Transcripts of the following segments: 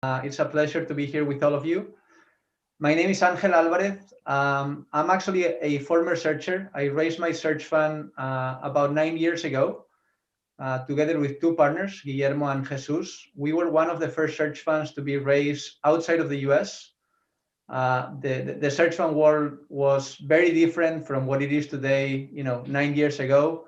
It's a pleasure to be here with all of you. My name is Angel Alvarez. I'm actually a former searcher. I raised my search fund about 9 years ago, together with two partners, Guillermo and Jesus. We were one of the first search funds to be raised outside of the US. The search fund world was very different from what it is today, 9 years ago.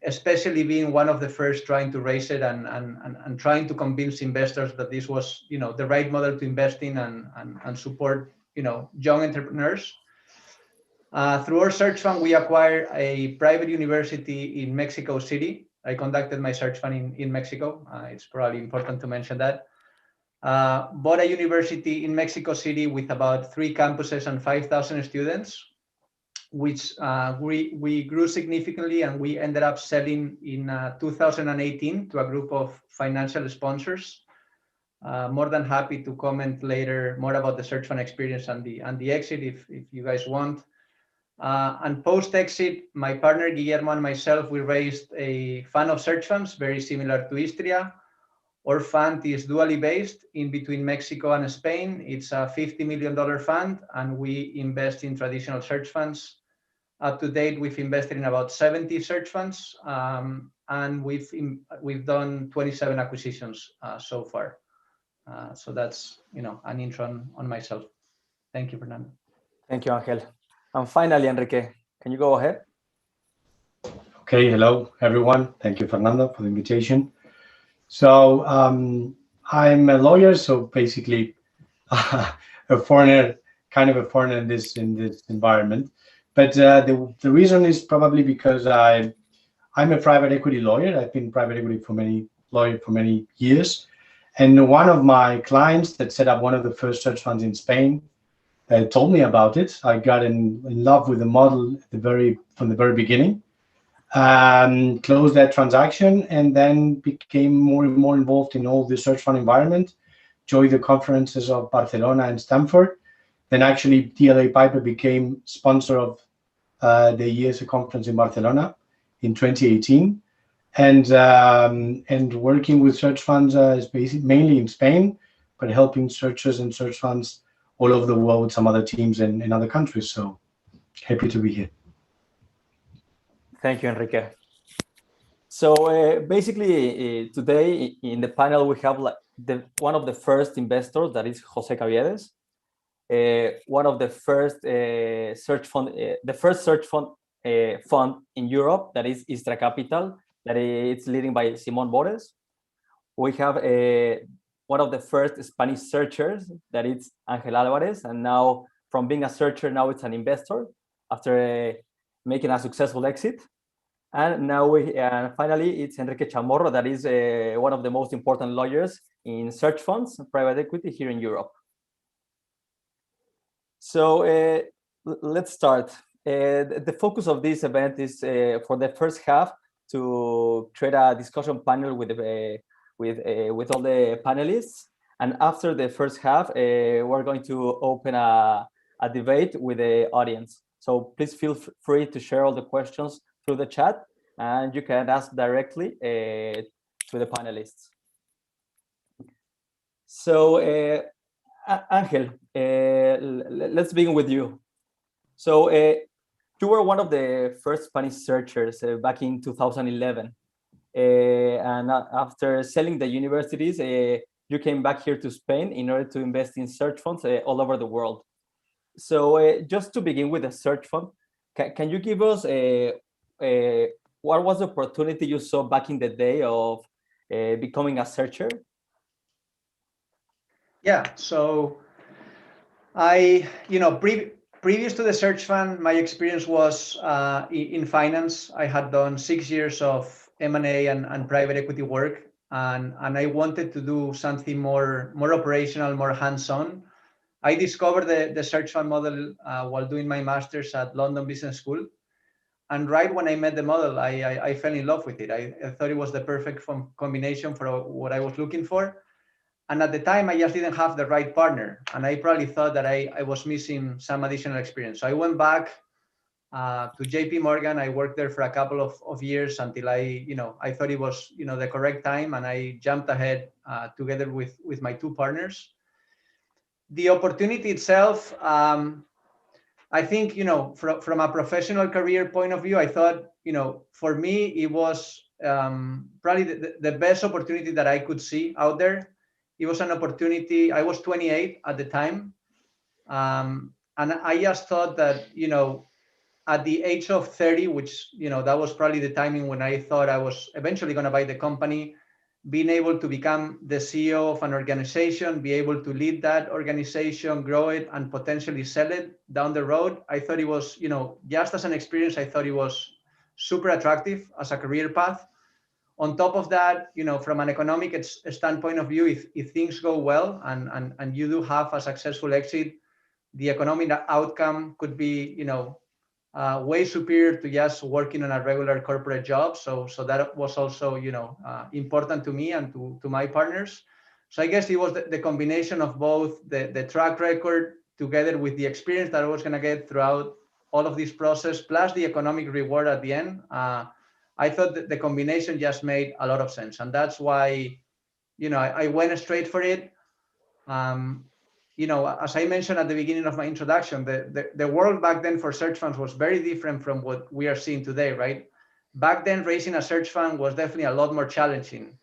Especially being one of the first trying to raise it and trying to convince investors that this was, the right model to invest in and support, young entrepreneurs. Through our search fund, we acquired a private university in Mexico City. I conducted my search fund in Mexico. It's probably important to mention that. Bought a university in Mexico City with about 3 campuses and 5,000 students, which we grew significantly, and we ended up selling in 2018 to a group of financial sponsors. More than happy to comment later more about the search fund experience and the exit if you guys want. And post-exit, my partner Guillermo and myself, we raised a fund of search funds very similar to Istria. Our fund is dually based in between Mexico and Spain. It's a $50 million fund, and we invest in traditional search funds. Up to date, we've invested in about 70 search funds, and we've done 27 acquisitions so far. So that's an intro on myself. Thank you, Fernando. Thank you, Angel. And finally, Enrique, can you go ahead? Okay, hello everyone. Thank you, Fernando, for the invitation. So I'm a lawyer, so basically a foreigner, kind of a foreigner in this environment. But the reason is probably because I'm a private equity lawyer. I've been private equity for many years, and one of my clients that set up one of the first search funds in Spain told me about it. I got in love with the model from the very beginning. Closed that transaction, and then became more and more involved in all the search fund environment. Joined the conferences of Barcelona and Stanford. Then actually DLA Piper became sponsor of the ESA conference in Barcelona in 2018, and working with search funds is basically mainly in Spain, but helping searchers and search funds all over the world with some other teams in other countries. So happy to be here. Thank you, Enrique. So basically, today in the panel we have one of the first investors, that is Jose Caviedes. One of the first search fund, the first search fund in Europe, that is Istra Capital, that is leading by Simon Bores. We have one of the first Spanish searchers, that is Angel Alvarez, and now from being a searcher, now it's an investor after making a successful exit. And now finally, it's Enrique Chamorro, that is one of the most important lawyers in search funds, private equity here in Europe. So let's start. The focus of this event is for the first half to create a discussion panel with all the panelists, and after the first half, we're going to open a debate with the audience. So please feel free to share all the questions through the chat, and you can ask directly to the panelists. So Angel, let's begin with you. So you were one of the first Spanish searchers back in 2011. And after selling the universities, you came back here to Spain in order to invest in search funds all over the world. So just to begin with the search fund, can you give us what was the opportunity you saw back in the day of becoming a searcher? Yeah, so previous to the search fund, my experience was in finance. I had done 6 years of M&A and private equity work, and I wanted to do something more operational, more hands-on. I discovered the search fund model while doing my master's at London Business School. And right when I met the model, I fell in love with it. I thought it was the perfect combination for what I was looking for. And at the time, I just didn't have the right partner. And I probably thought that I was missing some additional experience. So I went back to JP Morgan. I worked there for a couple of years until I thought it was, the correct time, and I jumped ahead together with my two partners. The opportunity itself, I think, from a professional career point of view, I thought, for me, it was probably the best opportunity that I could see out there. It was an opportunity. I was 28 at the time. And I just thought that, at the age of 30, which, that was probably the timing when I thought I was eventually going to buy the company, being able to become the CEO of an organization, be able to lead that organization, grow it, and potentially sell it down the road. I thought it was, just as an experience, I thought it was super attractive as a career path. On top of that, from an economic standpoint of view, if things go well and you do have a successful exit, the economic outcome could be, way superior to just working on a regular corporate job. So that was also, important to me and to my partners. So I guess it was the combination of both the track record together with the experience that I was going to get throughout all of this process, plus the economic reward at the end. I thought that the combination just made a lot of sense. And that's why, I went straight for it. As I mentioned at the beginning of my introduction, the world back then for search funds was very different from what we are seeing today, right? Back then, raising a search fund was definitely a lot more challenging.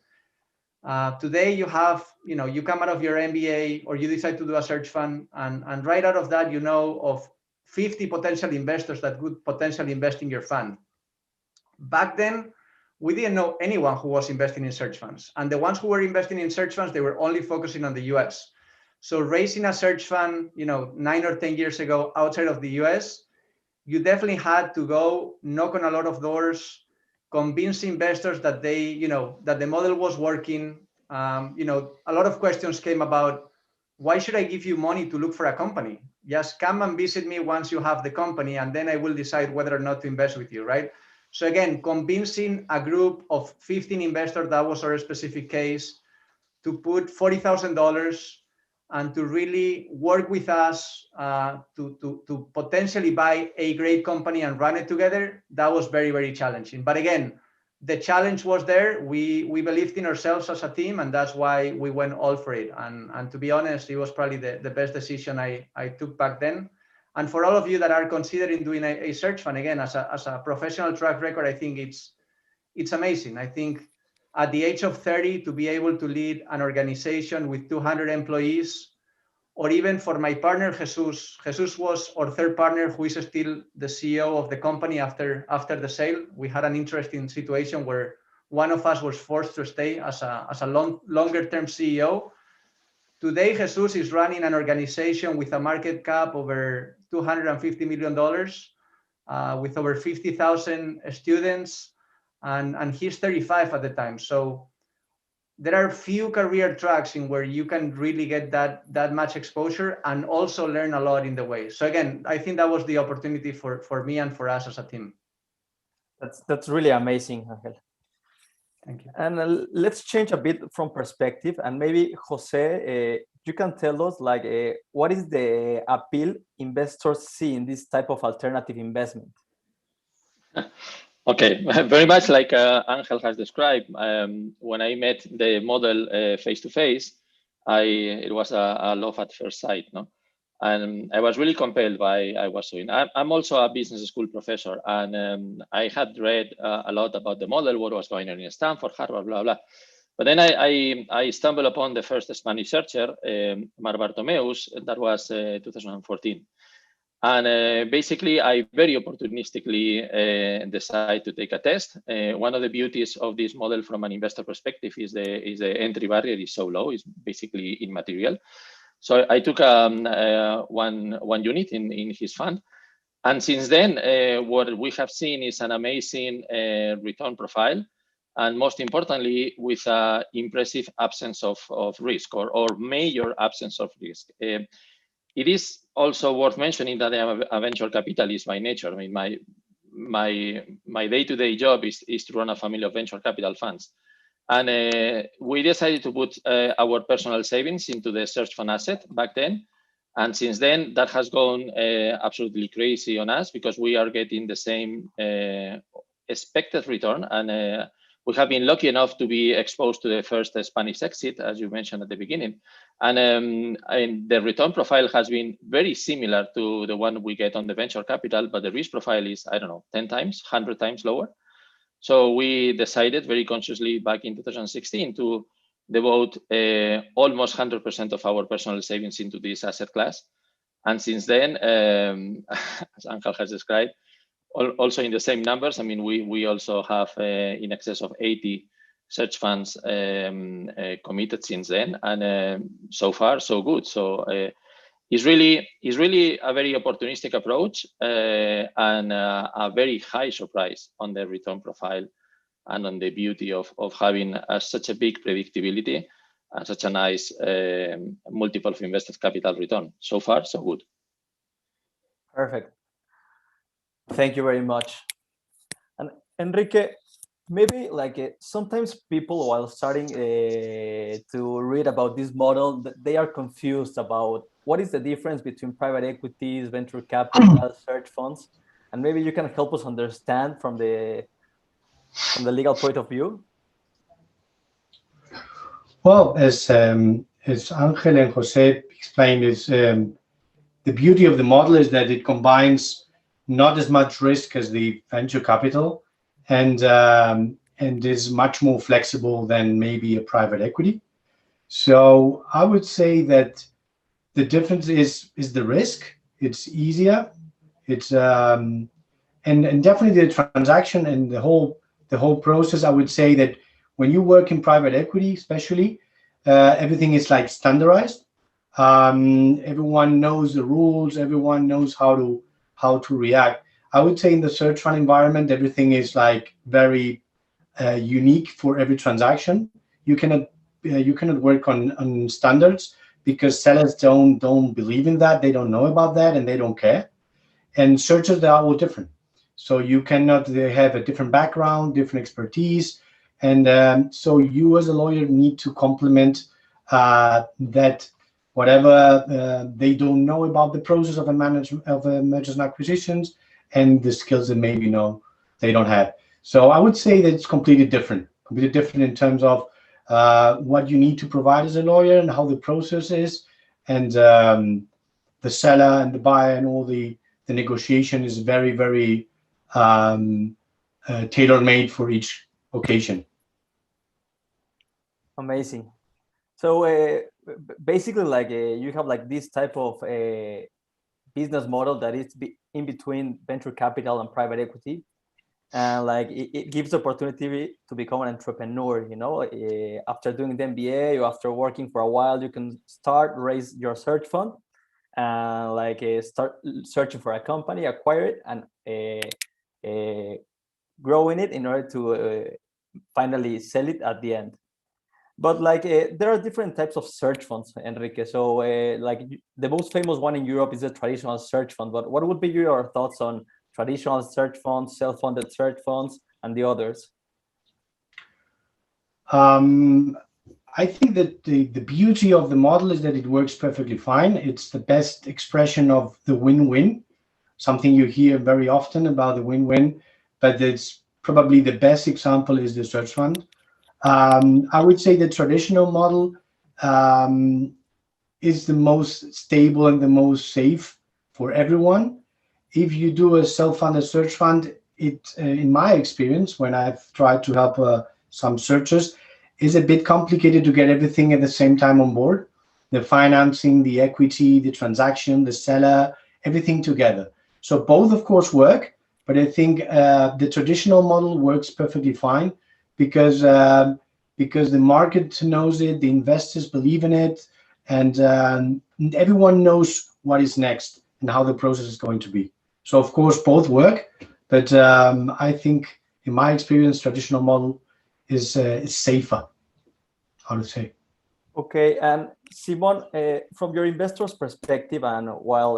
Today, you have, you come out of your MBA or you decide to do a search fund, and right out of that, of 50 potential investors that could potentially invest in your fund. Back then, we didn't know anyone who was investing in search funds. And the ones who were investing in search funds, they were only focusing on the US. So raising a search fund, 9 or 10 years ago outside of the US, you definitely had to go knock on a lot of doors, convince investors that that the model was working. A lot of questions came about, why should I give you money to look for a company? Just come and visit me once you have the company, and then I will decide whether or not to invest with you, right? So again, convincing a group of 15 investors, that was our specific case, to put $40,000 and to really work with us to potentially buy a great company and run it together, that was very, very challenging. But again, the challenge was there. We believed in ourselves as a team, and that's why we went all for it. And to be honest, it was probably the best decision I took back then. And for all of you that are considering doing a search fund, again, as a professional track record, I think it's amazing. I think at the age of 30, to be able to lead an organization with 200 employees, or even for my partner, Jesus was our third partner, who is still the CEO of the company after the sale. We had an interesting situation where one of us was forced to stay as a longer-term CEO. Today, Jesus is running an organization with a market cap over $250 million, with over 50,000 students, and he's 35 at the time. So there are few career tracks in where you can really get that much exposure and also learn a lot in the way. So again, I think that was the opportunity for me and for us as a team. That's really amazing, Angel. Thank you. And let's change a bit from perspective, and maybe Jose, you can tell us what is the appeal investors see in this type of alternative investment? Okay, very much like Angel has described. When I met the model face to face, it was a love at first sight, no? And I was really compelled by I was doing. I'm also a business school professor, and I had read a lot about the model, what was going on in Stanford, Harvard, blah blah. But then I stumbled upon the first Spanish searcher, Mar Bartomeus. That was 2014. And basically, I very opportunistically decided to take a test. One of the beauties of this model from an investor perspective is the entry barrier is so low, it's basically immaterial. So I took one unit in his fund. And since then, what we have seen is an amazing return profile. And most importantly, with an impressive absence of risk or major absence of risk. It is also worth mentioning that I am a venture capitalist by nature. I mean, my day-to-day job is to run a family of venture capital funds. And we decided to put our personal savings into the search fund asset back then. And since then, that has gone absolutely crazy on us because we are getting the same expected return. And we have been lucky enough to be exposed to the first Spanish exit, as you mentioned at the beginning. And the return profile has been very similar to the one we get on the venture capital, but the risk profile is, I don't know, 10 times, 100 times lower. So we decided very consciously back in 2016 to devote almost 100% of our personal savings into this asset class. And since then, as Angel has described, also in the same numbers, I mean, we also have in excess of 80 search funds committed since then. And so far, so good. So it's really a very opportunistic approach and a very high surprise on the return profile and on the beauty of having such a big predictability and such a nice multiple of invested capital return. So far, so good. Perfect. Thank you very much. And Enrique, maybe like sometimes people while starting to read about this model, they are confused about what is the difference between private equities, venture capital, search funds, and maybe you can help us understand from the legal point of view. Well, as Angel and Jose explained, is the beauty of the model is that it combines not as much risk as the venture capital, and is much more flexible than maybe a private equity. So I would say that the difference is the risk. It's easier. It's and definitely the transaction and the whole process. I would say that when you work in private equity, especially, everything is like standardized. Everyone knows the rules. Everyone knows how to react. I would say in the search fund environment, everything is like very unique for every transaction. You cannot work on standards because sellers don't believe in that. They don't know about that and they don't care. And searchers, they are all different. So they have a different background, different expertise. And so you as a lawyer need to complement that whatever they don't know about the process of mergers and acquisitions and the skills that maybe they don't have. So I would say that it's completely different in terms of what you need to provide as a lawyer and how the process is, and the seller and the buyer and all the negotiation is very, very tailor-made for each occasion. Amazing. So basically, like you have like this type of business model that is in between venture capital and private equity, and like it gives the opportunity to become an entrepreneur. After doing the MBA or after working for a while, you can raise your search fund and like start searching for a company, acquire it, and growing it in order to finally sell it at the end. But like there are different types of search funds, Enrique. So like the most famous one in Europe is a traditional search fund. But what would be your thoughts on traditional search funds, self-funded search funds, and the others? I think that the beauty of the model is that it works perfectly fine. It's the best expression of the win-win, something you hear very often about the win-win, but it's probably the best example is the search fund. I would say the traditional model is the most stable and the most safe for everyone. If you do a self-funded search fund, it, in my experience, when I've tried to help some searchers, is a bit complicated to get everything at the same time on board. The financing, the equity, the transaction, the seller, everything together. So both, of course, work, but I think the traditional model works perfectly fine because the market knows it, the investors believe in it, and everyone knows what is next and how the process is going to be. So, of course, both work, but I think, in my experience, traditional model is safer, I would say. Okay, and Simon, from your investor's perspective, and while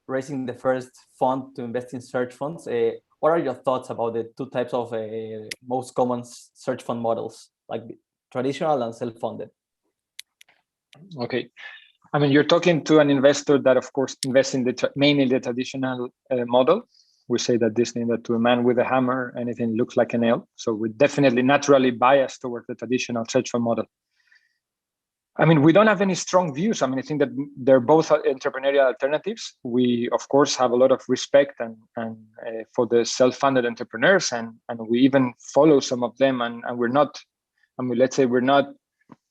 raising the first fund to invest in search funds, what are your thoughts about the two types of most common search fund models, like traditional and self-funded? Okay. I mean, you're talking to an investor that, of course, invests in mainly the traditional model. We say that this thing that to a man with a hammer, anything looks like a nail. So we're definitely naturally biased towards the traditional search fund model. I mean, we don't have any strong views. I mean, I think that they're both entrepreneurial alternatives. We, of course, have a lot of respect and for the self-funded entrepreneurs, and we even follow some of them. And we're not, I mean, let's say we're not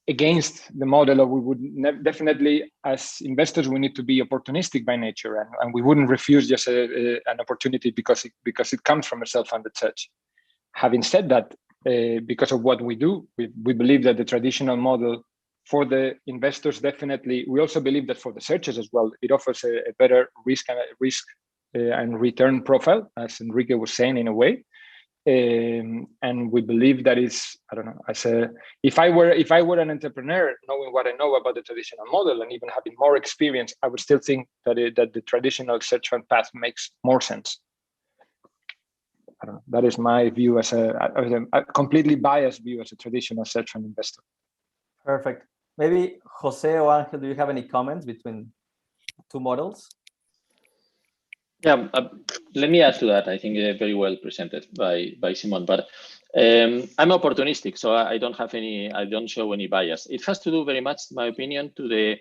against the model, or we would definitely, as investors, we need to be opportunistic by nature, and we wouldn't refuse just an opportunity because it comes from a self-funded search. Having said that, because of what we do, we believe that the traditional model for the investors, definitely, we also believe that for the searchers as well, it offers a better risk and return profile, as Enrique was saying, in a way. And we believe that is, I don't know, if I were an entrepreneur, knowing what I know about the traditional model and even having more experience, I would still think that the traditional search fund path makes more sense. I don't know. That is my view as a completely biased view as a traditional search fund investor. Perfect. Maybe Jose or Angel, do you have any comments between two models? Yeah, let me add to that. I think very well presented by Simon, but I'm opportunistic, so I don't show any bias. It has to do very much, in my opinion, to the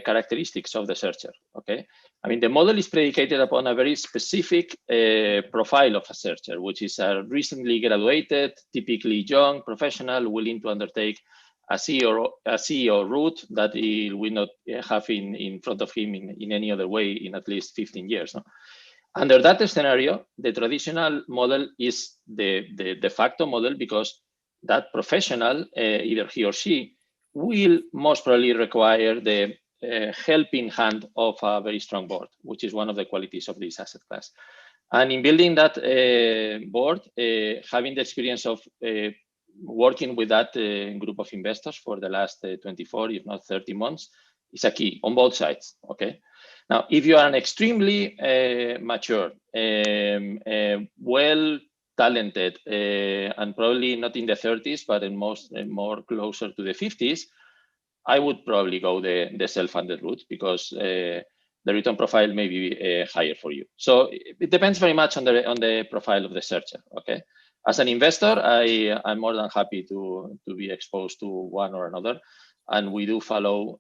characteristics of the searcher, okay? I mean, the model is predicated upon a very specific profile of a searcher, which is a recently graduated, typically young professional, willing to undertake a CEO route that he will not have in front of him in any other way in at least 15 years. No? Under that scenario, the traditional model is the de facto model, because that professional, either he or she, will most probably require the helping hand of a very strong board, which is one of the qualities of this asset class. And in building that board, having the experience of working with that group of investors for the last 24, if not 30 months, is a key on both sides, okay? Now, if you are an extremely mature, well-talented, and probably not in the 30s, but in more closer to the 50s, I would probably go the self-funded route, because the return profile may be higher for you. So it depends very much on the profile of the searcher, okay? As an investor, I'm more than happy to be exposed to one or another. And we do follow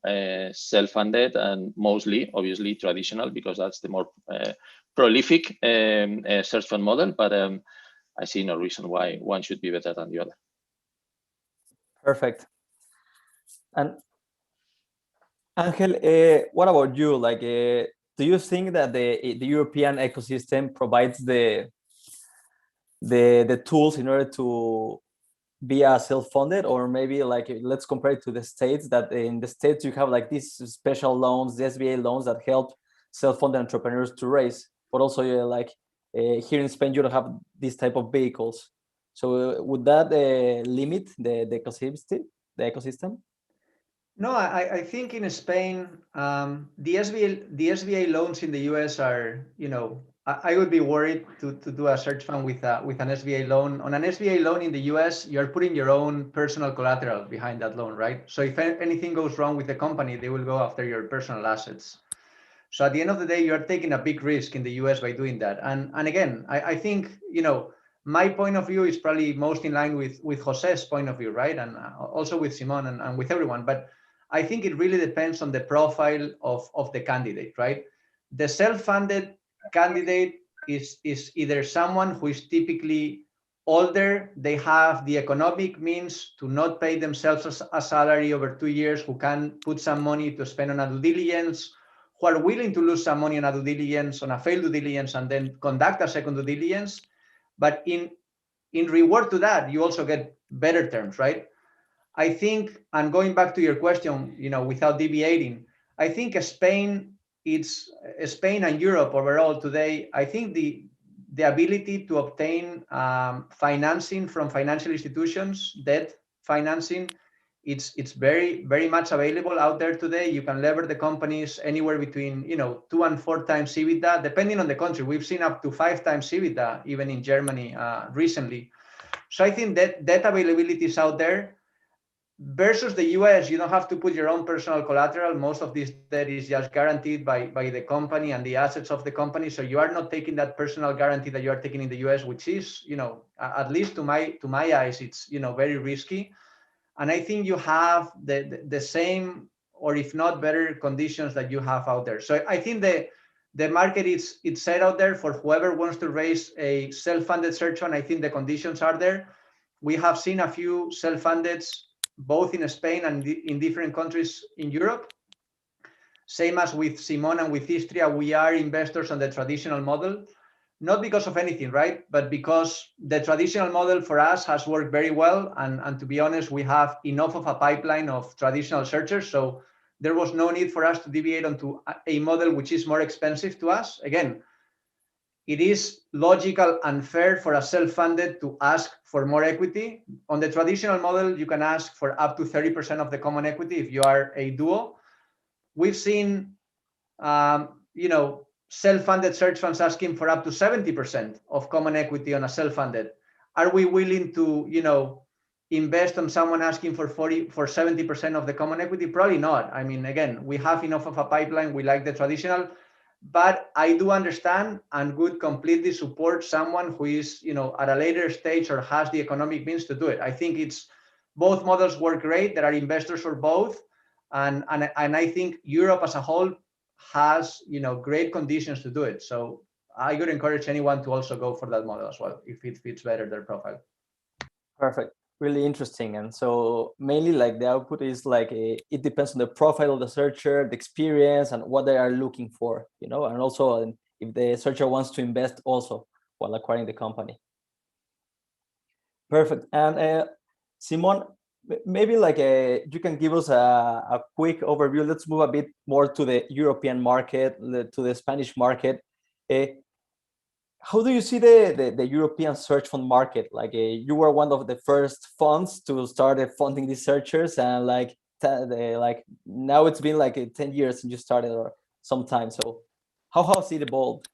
self-funded and mostly, obviously, traditional, because that's the more prolific search fund model. But I see no reason why one should be better than the other. Perfect. And Angel, what about you? Like, do you think that the European ecosystem provides the tools in order to be a self-funded, or maybe like let's compare it to the States, that in the States you have like these special loans, the SBA loans that help self-funded entrepreneurs to raise, but also like here in Spain you don't have this type of vehicles. So would that limit the ecosystem? No, I think in Spain, the SBA loans in the US are, you know, I would be worried to do a search fund with an SBA loan. On an SBA loan in the US, you're putting your own personal collateral behind that loan, right? So if anything goes wrong with the company, they will go after your personal assets. So at the end of the day, you're taking a big risk in the US by doing that. And again, I think, you know, my point of view is probably most in line with Jose's point of view, right? And also with Simon and with everyone. But I think it really depends on the profile of the candidate, right? The self-funded candidate is either someone who is typically older, they have the economic means to not pay themselves a salary over 2 years, who can put some money to spend on a due diligence, who are willing to lose some money on a due diligence, on a failed due diligence, and then conduct a second due diligence. But in reward to that, you also get better terms, right? I think, and going back to your question, you know, without deviating, I think Spain and Europe overall today, I think the ability to obtain financing from financial institutions, debt financing, it's very, very much available out there today. You can lever the companies anywhere between, you know, 2 and 4 times EBITDA, depending on the country. We've seen up to 5 times EBITDA, even in Germany recently. So I think that availability is out there. versus the US, you don't have to put your own personal collateral. Most of this debt is just guaranteed by the company and the assets of the company. So you are not taking that personal guarantee that you are taking in the US, which is, at least to my eyes, it's, very risky. And I think you have the same, or if not better, conditions that you have out there. So I think the market it's set out there for whoever wants to raise a self-funded search fund. I think the conditions are there. We have seen a few self-funded, both in Spain and in different countries in Europe. Same as with Simon and with Istria, we are investors on the traditional model, not because of anything, right? But because the traditional model for us has worked very well. And to be honest, we have enough of a pipeline of traditional searchers. So there was no need for us to deviate onto a model which is more expensive to us. Again, it is logical and fair for a self-funded to ask for more equity. On the traditional model, you can ask for up to 30% of the common equity if you are a duo. We've seen, self-funded search funds asking for up to 70% of common equity on a self-funded. Are we willing to, invest on someone asking for 70% of the common equity? Probably not. I mean, again, we have enough of a pipeline. We like the traditional. But I do understand and would completely support someone who is, at a later stage or has the economic means to do it. I think both models work great. There are investors for both. And I think Europe as a whole has, great conditions to do it. So I would encourage anyone to also go for that model as well, if it fits better their profile. Perfect. Really interesting. And so mainly like the output is like it depends on the profile of the searcher, the experience, and what they are looking for, and also if the searcher wants to invest also while acquiring the company. Perfect. And Simon, maybe like you can give us a quick overview. Let's move a bit more to the European market, to the Spanish market. How do you see the European search fund market? Like you were one of the first funds to start funding these searchers, and like now it's been like 10 years since you started or some time. So how has it evolved?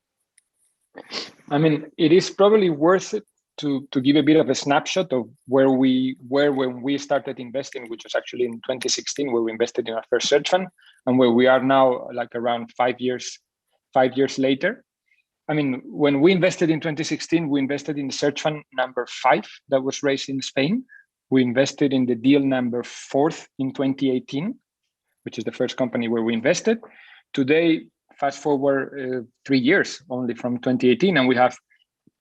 I mean, it is probably worth it to give a bit of a snapshot of where we were when we started investing, which was actually in 2016, where we invested in our first search fund, and where we are now, like around 5 years later. I mean, when we invested in 2016, we invested in the search fund number 5 that was raised in Spain. We invested in the deal number 4th in 2018, which is the first company where we invested. Today, fast forward 3 years only from 2018, and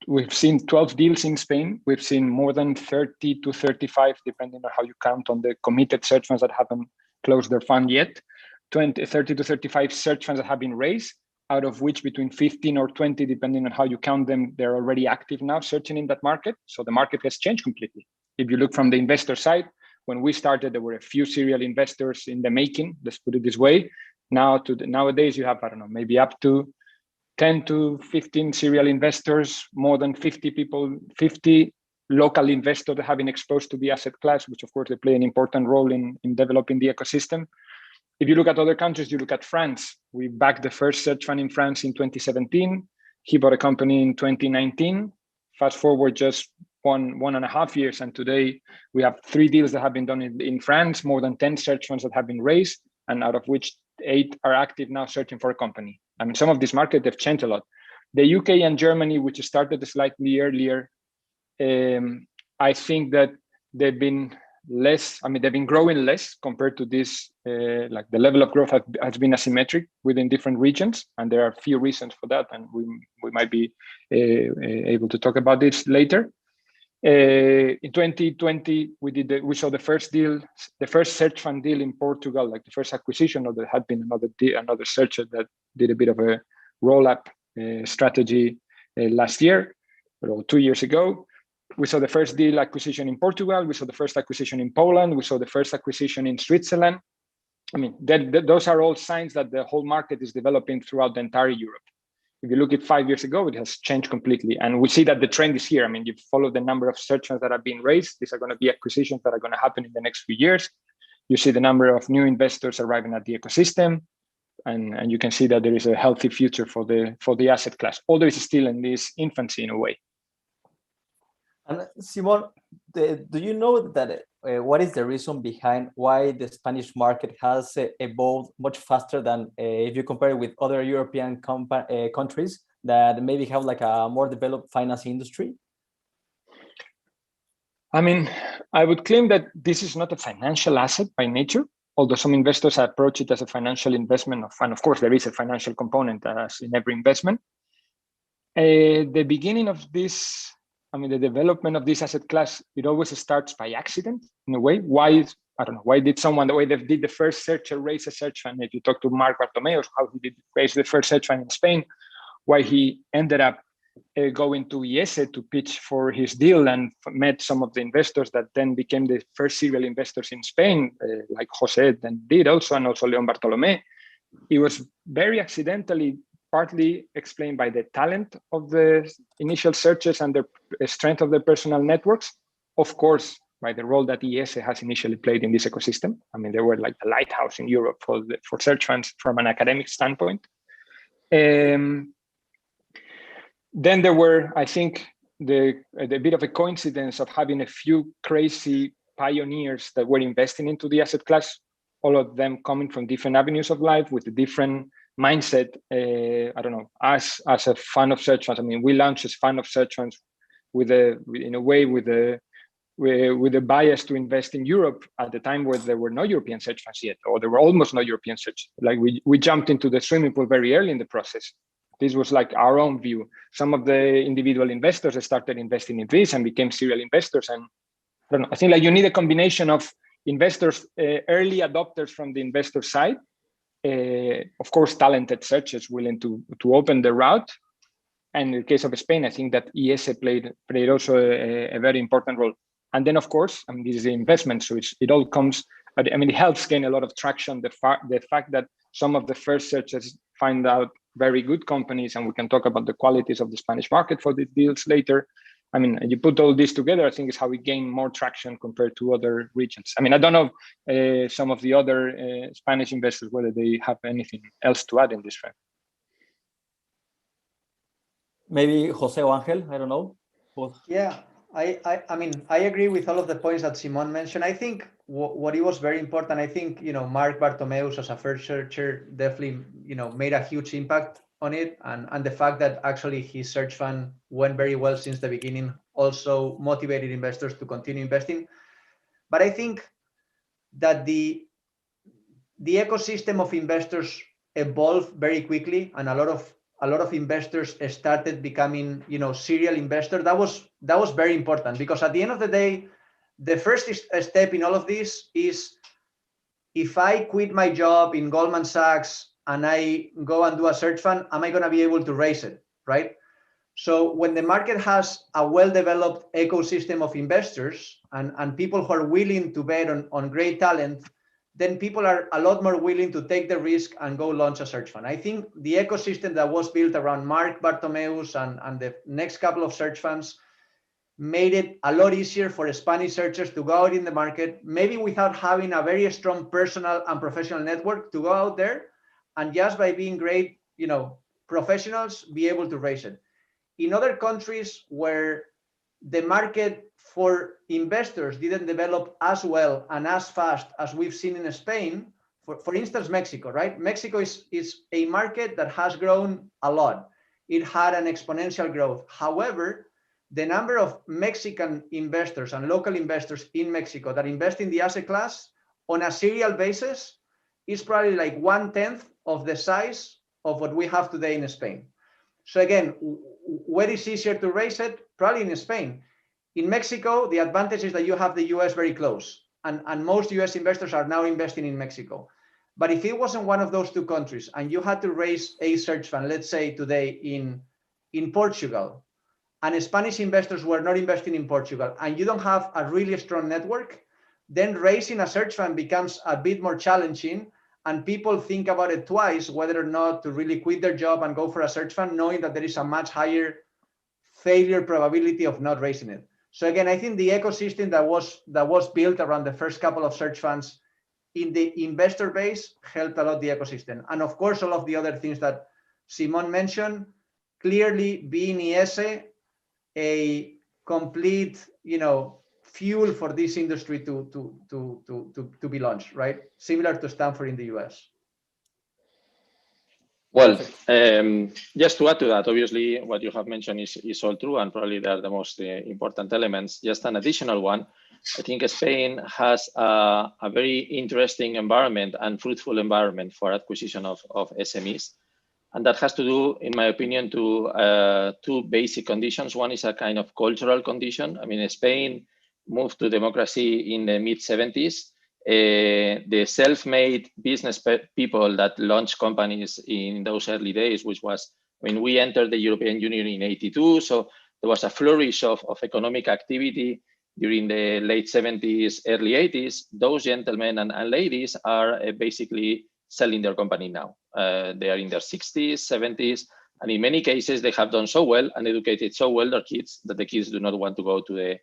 we've seen 12 deals in Spain. We've seen more than 30 to 35, depending on how you count on the committed search funds that haven't closed their fund yet. 30 to 35 search funds that have been raised, out of which between 15 or 20, depending on how you count them, they're already active now searching in that market. So the market has changed completely. If you look from the investor side, when we started, there were a few serial investors in the making, let's put it this way. Nowadays, you have, I don't know, maybe up to 10 to 15 serial investors, more than 50 local investors that have been exposed to the asset class, which of course they play an important role in developing the ecosystem. If you look at other countries, you look at France. We backed the first search fund in France in 2017. He bought a company in 2019. Fast forward just one and a half years, and today we have 3 deals that have been done in France, more than 10 search funds that have been raised, and out of which 8 are active now searching for a company. I mean, some of this market, they've changed a lot. The UK and Germany, which started slightly earlier, I think that they've been less, I mean, they've been growing less compared to this, like the level of growth has been asymmetric within different regions. And there are a few reasons for that. And we might be able to talk about this later. In 2020, we saw the first deal, the first search fund deal in Portugal, like the first acquisition, or there had been another searcher that did a bit of a roll-up strategy last year, or 2 years ago. We saw the first deal acquisition in Portugal. We saw the first acquisition in Poland. We saw the first acquisition in Switzerland. I mean, those are all signs that the whole market is developing throughout the entire Europe. If you look at 5 years ago, it has changed completely. And we see that the trend is here. I mean, you follow the number of search funds that are being raised. These are going to be acquisitions that are going to happen in the next few years. You see the number of new investors arriving at the ecosystem. And you can see that there is a healthy future for the asset class, although it's still in this infancy in a way. And Simon, do you know that what is the reason behind why the Spanish market has evolved much faster than if you compare it with other European countries that maybe have like a more developed finance industry? I mean, I would claim that this is not a financial asset by nature, although some investors approach it as a financial investment. And of course, there is a financial component as in every investment. The beginning of this, I mean, the development of this asset class, it always starts by accident in a way. Why? I don't know. Why did someone, the way they did the first searcher raise a search fund? If you talk to Mark Bartomeu, how he did raise the first search fund in Spain, why he ended up going to IESE to pitch for his deal and met some of the investors that then became the first serial investors in Spain, like Jose then did also, and also Leon Bartolomé. It was very accidentally partly explained by the talent of the initial searchers and the strength of their personal networks. Of course, by the role that IESE has initially played in this ecosystem. I mean, they were like the lighthouse in Europe for search funds from an academic standpoint. Then there were, I think, the bit of a coincidence of having a few crazy pioneers that were investing into the asset class, all of them coming from different avenues of life with a different mindset. I don't know, as a fan of search funds, I mean, we launched as fan of search funds with a bias to invest in Europe at the time where there were no European search funds yet, or there were almost no European search. Like we jumped into the swimming pool very early in the process. This was like our own view. Some of the individual investors started investing in this and became serial investors. And I don't know, I think like you need a combination of investors, early adopters from the investor side, of course, talented searchers willing to open the route. And in the case of Spain, I think that IESE played also a very important role. And then, of course, I mean, this is the investment, so it all comes. I mean, it helps gain a lot of traction. The fact that some of the first searchers find out very good companies, and we can talk about the qualities of the Spanish market for the deals later. I mean, you put all this together, I think is how we gain more traction compared to other regions. I mean, I don't know some of the other Spanish investors, whether they have anything else to add in this frame. Maybe Jose or Angel, I don't know. Both. Yeah, I mean, I agree with all of the points that Simon mentioned. I think what it was very important, I think, Mark Bartomeu as a first searcher definitely, made a huge impact on it. And the fact that actually his search fund went very well since the beginning also motivated investors to continue investing. But I think that the ecosystem of investors evolved very quickly, and a lot of investors started becoming, serial investor. That was very important, because at the end of the day, the first step in all of this is, if I quit my job in Goldman Sachs and I go and do a search fund, am I going to be able to raise it, right? So when the market has a well-developed ecosystem of investors and people who are willing to bet on great talent, then people are a lot more willing to take the risk and go launch a search fund. I think the ecosystem that was built around Mark Bartomeu and the next couple of search funds made it a lot easier for Spanish searchers to go out in the market, maybe without having a very strong personal and professional network, to go out there and just by being great, professionals, be able to raise it. In other countries where the market for investors didn't develop as well and as fast as we've seen in Spain, for instance, Mexico, right? Mexico is a market that has grown a lot. It had an exponential growth. However, the number of Mexican investors and local investors in Mexico that invest in the asset class on a serial basis is probably like 1/10 of the size of what we have today in Spain. So again, where is easier to raise it? Probably in Spain. In Mexico, the advantage is that you have the US very close, and most US investors are now investing in Mexico. But if it wasn't one of those two countries and you had to raise a search fund, let's say today in Portugal, and Spanish investors were not investing in Portugal, and you don't have a really strong network, then raising a search fund becomes a bit more challenging, and people think about it twice whether or not to really quit their job and go for a search fund, knowing that there is a much higher failure probability of not raising it. So again, I think the ecosystem that was built around the first couple of search funds in the investor base helped a lot the ecosystem. And of course, all of the other things that Simon mentioned, clearly being IESE, a complete, fuel for this industry to be launched, right? Similar to Stanford in the US. Well, just to add to that, obviously what you have mentioned is all true, and probably they are the most important elements. Just an additional one, I think Spain has a very interesting environment and fruitful environment for acquisition of SMEs. And that has to do, in my opinion, to two basic conditions. One is a kind of cultural condition. I mean, Spain moved to democracy in the mid-70s. The self-made business people that launched companies in those early days, which was, I mean, we entered the European Union in '82, so there was a flourish of economic activity during the late 70s, early 80s. Those gentlemen and ladies are basically selling their company now. They are in their 60s, 70s, and in many cases they have done so well and educated so well their kids that the kids do not want to go to the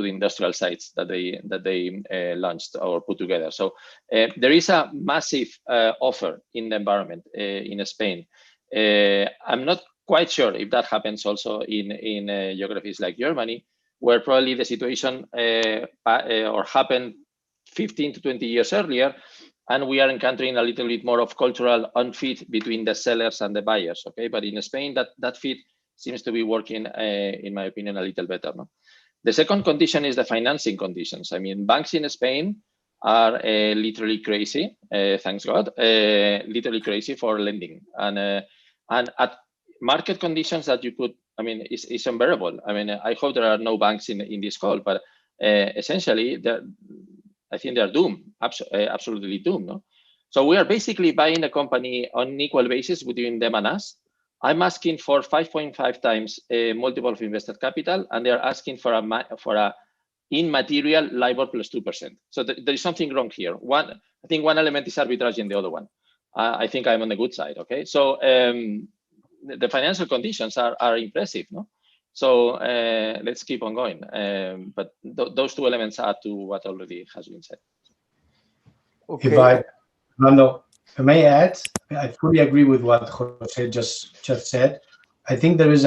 industrial sites that they launched or put together. So there is a massive offer in the environment in Spain. I'm not quite sure if that happens also in geographies like Germany, where probably the situation or happened 15 to 20 years earlier, and we are encountering a little bit more of cultural unfit between the sellers and the buyers. Okay, but in Spain, that fit seems to be working, in my opinion, a little better. No? The second condition is the financing conditions. I mean, banks in Spain are literally crazy, thanks God, literally crazy for lending. And at market conditions that you could, I mean, is unbearable. I mean, I hope there are no banks in this call, but essentially, I think they're doomed, absolutely doomed. No? So we are basically buying a company on an equal basis between them and us. I'm asking for 5.5 times multiple of invested capital, and they're asking for a immaterial LIBOR plus 2%. So there is something wrong here. I think one element is arbitrage in the other one. I think I'm on the good side. Okay, so the financial conditions are impressive, no? So let's keep on going. But those two elements add to what already has been said. Okay. Fernando, if I may add, I fully agree with what Jose just said. I think there is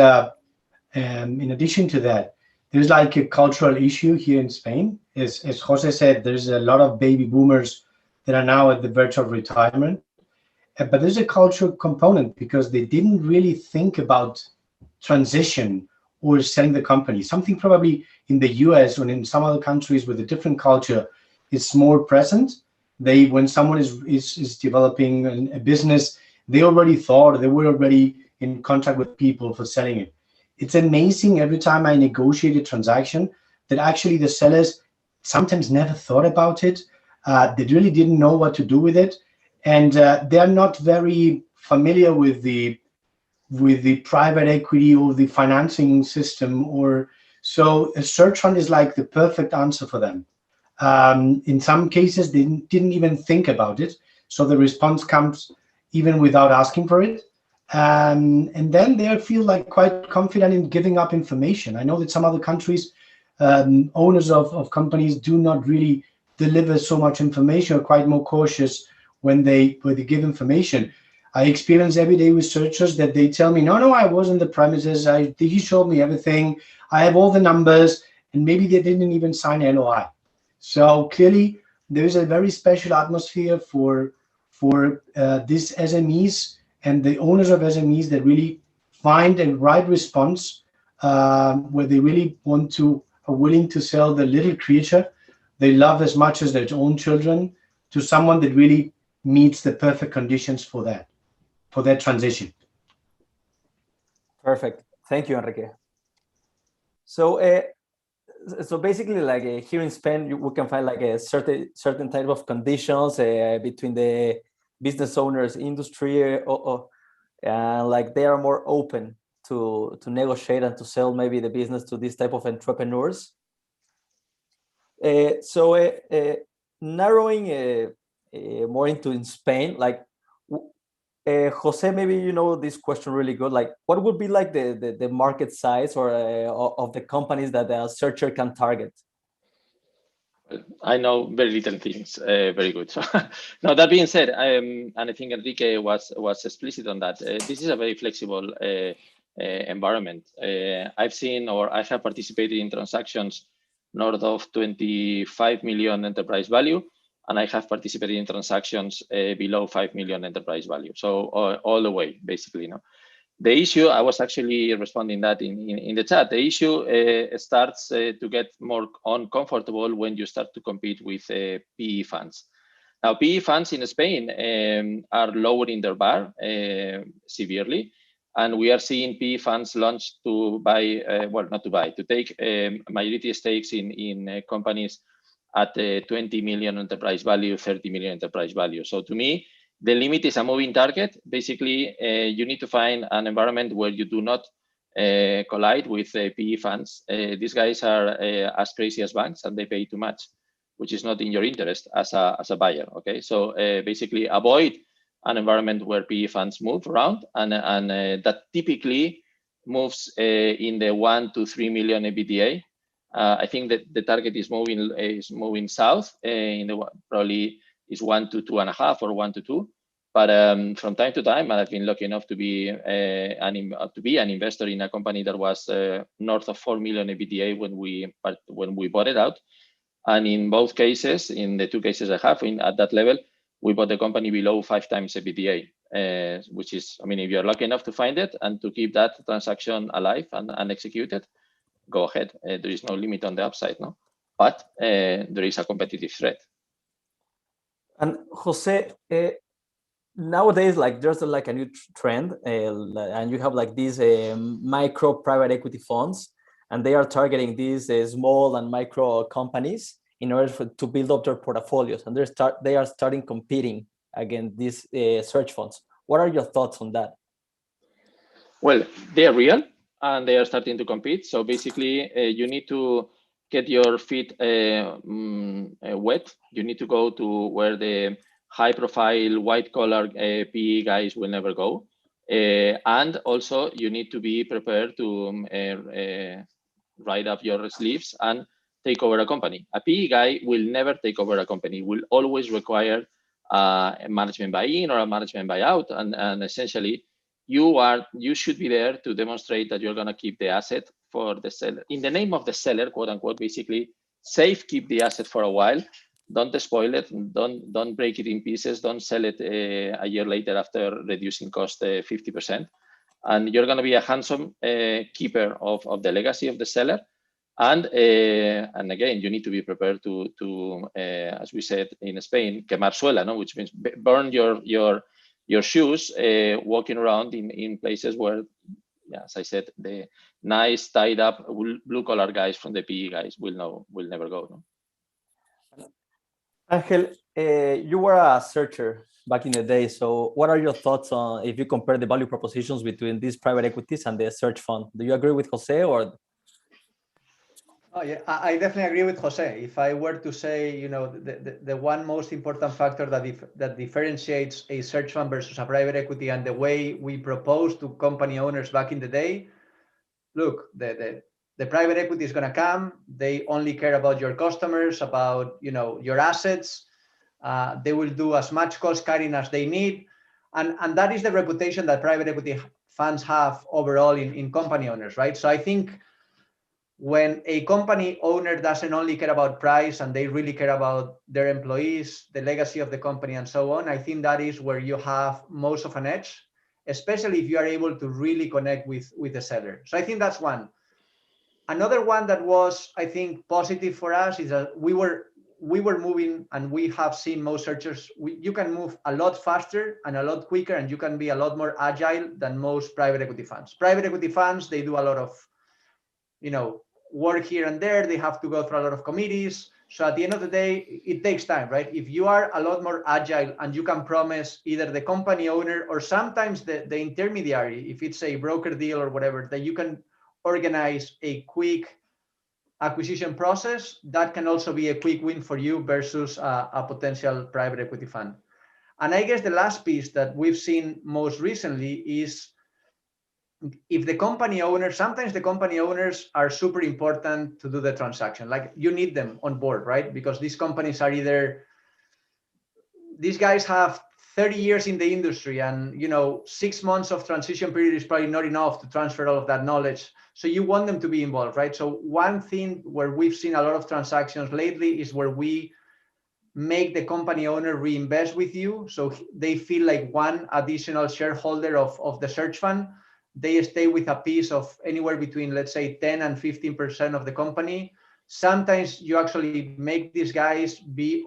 in addition to that, there's like a cultural issue here in Spain. As Jose said, there's a lot of baby boomers that are now at the verge of retirement. But there's a cultural component because they didn't really think about transition or selling the company. Something probably in the US or in some other countries with a different culture is more present. When someone is developing a business, they already thought, they were already in contact with people for selling it. It's amazing every time I negotiate a transaction that actually the sellers sometimes never thought about it. They really didn't know what to do with it. And they're not very familiar with the private equity or the financing system, so a search fund is like the perfect answer for them. In some cases, they didn't even think about it, so the response comes even without asking for it, and then they feel like quite confident in giving up information. I know that some other countries, owners of companies do not really deliver so much information, are quite more cautious when they give information. I experience every day with searchers that they tell me, no, I was on the premises. He showed me everything. I have all the numbers, and maybe they didn't even sign LOI. So clearly, there is a very special atmosphere for these SMEs and the owners of SMEs that really find a right response where they really are willing to sell the little creature they love as much as their own children to someone that really meets the perfect conditions for that transition. Perfect. Thank you, Enrique. So basically, like here in Spain, we can find like a certain type of conditions between the business owners, industry, like they are more open to negotiate and to sell maybe the business to this type of entrepreneurs. Narrowing more into in Spain, like Jose, maybe you know this question really good. Like, what would be like the market size or of the companies that a searcher can target? I know very little things. Very good. So, now that being said, and I think Enrique was explicit on that. This is a very flexible environment. I've seen, or I have participated in transactions north of 25 million enterprise value, and I have participated in transactions below 5 million enterprise value. So all the way, basically. You know, the issue, I was actually responding that in the chat. The issue starts to get more uncomfortable when you start to compete with PE funds. Now, PE funds in Spain are lowering their bar severely. And we are seeing PE funds launch to buy, well, not to buy, to take majority stakes in companies at 20 million enterprise value, 30 million enterprise value. So to me, the limit is a moving target. Basically, you need to find an environment where you do not collide with PE funds. These guys are as crazy as banks, and they pay too much, which is not in your interest as a buyer. Okay, so basically avoid an environment where PE funds move around, and that typically moves in the 1 to 3 million EBITDA. I think that the target is moving south. In the probably is 1 to 2.5 or 1 to 2. But from time to time, I've been lucky enough to be an investor in a company that was north of 4 million EBITDA when we bought it out. And in both cases, in the two cases I have, at that level, we bought the company below 5 times EBITDA, which is, I mean, if you're lucky enough to find it and to keep that transaction alive and executed, go ahead. There is no limit on the upside, no? But there is a competitive threat. And Jose, nowadays, like there's like a new trend, and you have like these micro private equity funds, and they are targeting these small and micro companies in order to build up their portfolios, and they are starting competing against these search funds. What are your thoughts on that? Well, they are real, and they are starting to compete. So basically, you need to get your feet wet. You need to go to where the high-profile, white-collar PE guys will never go. And also, you need to be prepared to ride up your sleeves and take over a company. A PE guy will never take over a company, will always require a management buy-in or a management buyout. And essentially, you should be there to demonstrate that you're going to keep the asset for the seller. In the name of the seller, quote unquote, basically, keep the asset for a while. Don't spoil it. Don't break it in pieces. Don't sell it a year later after reducing cost 50%. And you're going to be a handsome keeper of the legacy of the seller. And again, you need to be prepared to as we said in Spain, quemar suela, no? Which means burn your shoes walking around in places where, yeah, as I said, the nice tied up blue collar guys from the PE guys will never go. No? Angel, you were a searcher back in the day. So what are your thoughts on if you compare the value propositions between these private equities and the search fund? Do you agree with Jose or? Oh yeah, I definitely agree with Jose. If I were to say, you know, the one most important factor that differentiates a search fund versus a private equity and the way we proposed to company owners back in the day, look, the private equity is going to come. They only care about your customers, about, you know, your assets. They will do as much cost cutting as they need. And that is the reputation that private equity funds have overall in company owners, right? So I think when a company owner doesn't only care about price and they really care about their employees, the legacy of the company and so on, I think that is where you have most of an edge, especially if you are able to really connect with the seller. So I think that's one. Another one that was, I think, positive for us is that we were moving, and we have seen most searchers, you can move a lot faster and a lot quicker, and you can be a lot more agile than most private equity funds. Private equity funds, they do a lot of, you know, work here and there. They have to go through a lot of committees. So at the end of the day, it takes time, right? If you are a lot more agile and you can promise either the company owner or sometimes the intermediary, if it's a broker deal or whatever, that you can organize a quick acquisition process, that can also be a quick win for you versus a potential private equity fund. And I guess the last piece that we've seen most recently is if the company owner, sometimes the company owners are super important to do the transaction. Like you need them on board, right? Because these companies are either, these guys have 30 years in the industry, and 6 months of transition period is probably not enough to transfer all of that knowledge. So you want them to be involved, right? So one thing where we've seen a lot of transactions lately is where we make the company owner reinvest with you, so they feel like one additional shareholder of the search fund. They stay with a piece of anywhere between, let's say, 10 and 15% of the company. Sometimes you actually make these guys be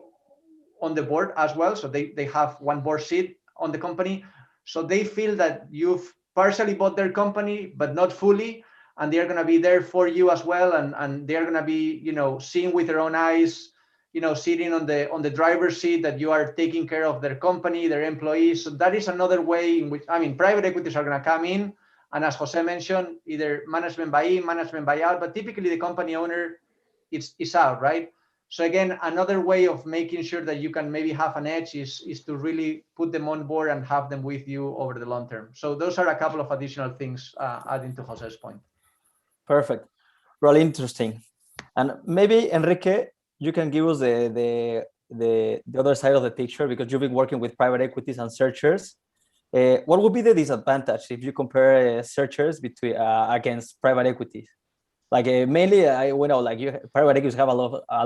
on the board as well, so they have one board seat on the company, so they feel that you've partially bought their company but not fully, and they're going to be there for you as well, and they're going to be seeing with their own eyes, sitting on the driver's seat, that you are taking care of their company, their employees. So that is another way in which, private equities are going to come in, and as Jose mentioned, either management buy in, management buy out, but typically the company owner is out, right? So again, another way of making sure that you can maybe have an edge is to really put them on board and have them with you over the long term. So those are a couple of additional things, adding to Jose's point. Perfect. Really interesting. And maybe Enrique, you can give us the other side of the picture, because you've been working with private equities and searchers. What would be the disadvantage if you compare searchers between against private equities? Like mainly, private equities have a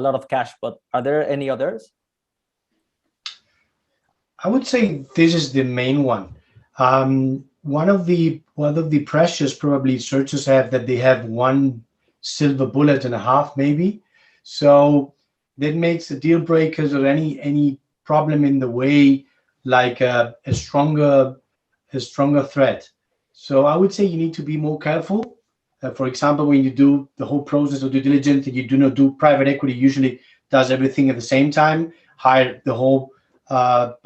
lot of cash, but are there any others? I would say this is the main one. One of the pressures probably searchers have, that they have one silver bullet and a half, maybe. So that makes the deal breakers or any problem in the way like a stronger threat. So I would say you need to be more careful. For example, when you do the whole process of due diligence, and you do not do private equity, usually does everything at the same time, hire the whole